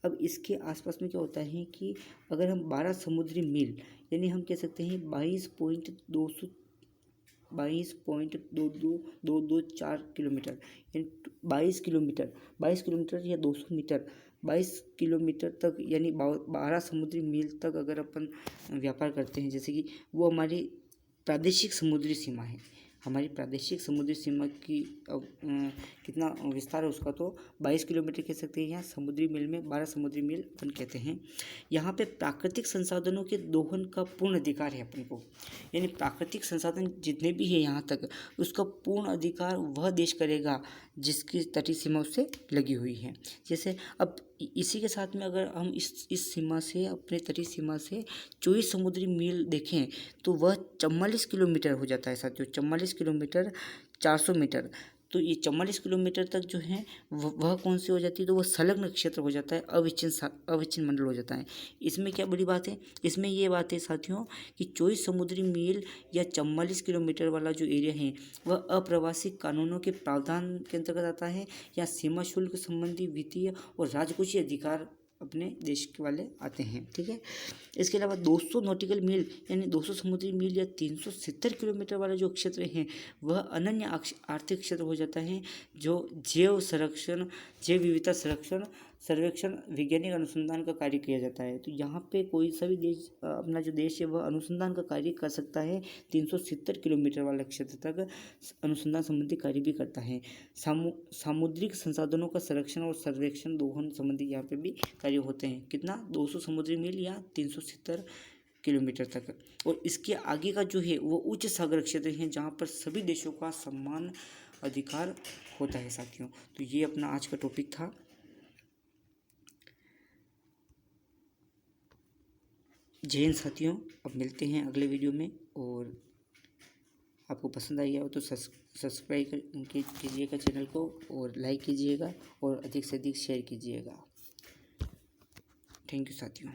अब इसके आसपास में क्या होता है कि अगर हम 12 समुद्री मील यानी हम कह सकते हैं 22.224 किलोमीटर, यानी 22 किलोमीटर या 200 मीटर, 22 किलोमीटर तक यानी 12 समुद्री मील तक अगर अपन व्यापार करते हैं, जैसे कि वो हमारी प्रादेशिक समुद्री सीमा है। हमारी प्रादेशिक समुद्री सीमा की कितना विस्तार है उसका, तो 22 किलोमीटर कह सकते हैं। यहाँ समुद्री मील में 12 समुद्री मील अपन कहते हैं। यहाँ पे प्राकृतिक संसाधनों के दोहन का पूर्ण अधिकार है अपन को, यानी प्राकृतिक संसाधन जितने भी है यहाँ तक, उसका पूर्ण अधिकार वह देश करेगा जिसकी तटीय सीमा उससे लगी हुई है। जैसे अब इसी के साथ में अगर हम इस सीमा से, अपने तटीय सीमा से 24 समुद्री मील देखें तो वह 44 किलोमीटर हो जाता है साथियों। 44 किलोमीटर 400 मीटर। तो ये 44 किलोमीटर तक जो है वह कौन सी हो जाती है? तो वह संलग्न क्षेत्र हो जाता है, अविच्छिन्न मंडल हो जाता है। इसमें क्या बड़ी बात है? इसमें ये बात है साथियों कि 24 समुद्री मील या 44 किलोमीटर वाला जो एरिया है वह अप्रवासी कानूनों के प्रावधान के अंतर्गत आता है, या सीमा शुल्क संबंधी वित्तीय और राजकोषीय अधिकार अपने देश के वाले आते हैं। ठीक है, इसके अलावा 200 नॉटिकल मील यानी 200 समुद्री मील या 370 किलोमीटर वाला जो क्षेत्र है वह अनन्य आर्थिक क्षेत्र हो जाता है, जो जैव विविधता सर्वेक्षण वैज्ञानिक अनुसंधान का कार्य किया जाता है। तो यहाँ पे कोई सा भी देश, अपना जो देश है वह अनुसंधान का कार्य कर सकता है। 370 किलोमीटर वाले क्षेत्र तक अनुसंधान संबंधी कार्य भी करता है। सामुद्रिक संसाधनों का संरक्षण और सर्वेक्षण दोहन संबंधी यहाँ पे भी कार्य होते हैं। कितना? 200 समुद्री मील या 370 किलोमीटर तक। और इसके आगे का जो है वो उच्च सागर क्षेत्र है, जहाँ पर सभी देशों का समान अधिकार होता है साथियों। तो ये अपना आज का टॉपिक था। जय हिंद साथियों, अब मिलते हैं अगले वीडियो में। और आपको पसंद आई हो तो सब्सक्राइब कीजिएगा चैनल को, और लाइक कीजिएगा, और अधिक से अधिक शेयर कीजिएगा। थैंक यू साथियों।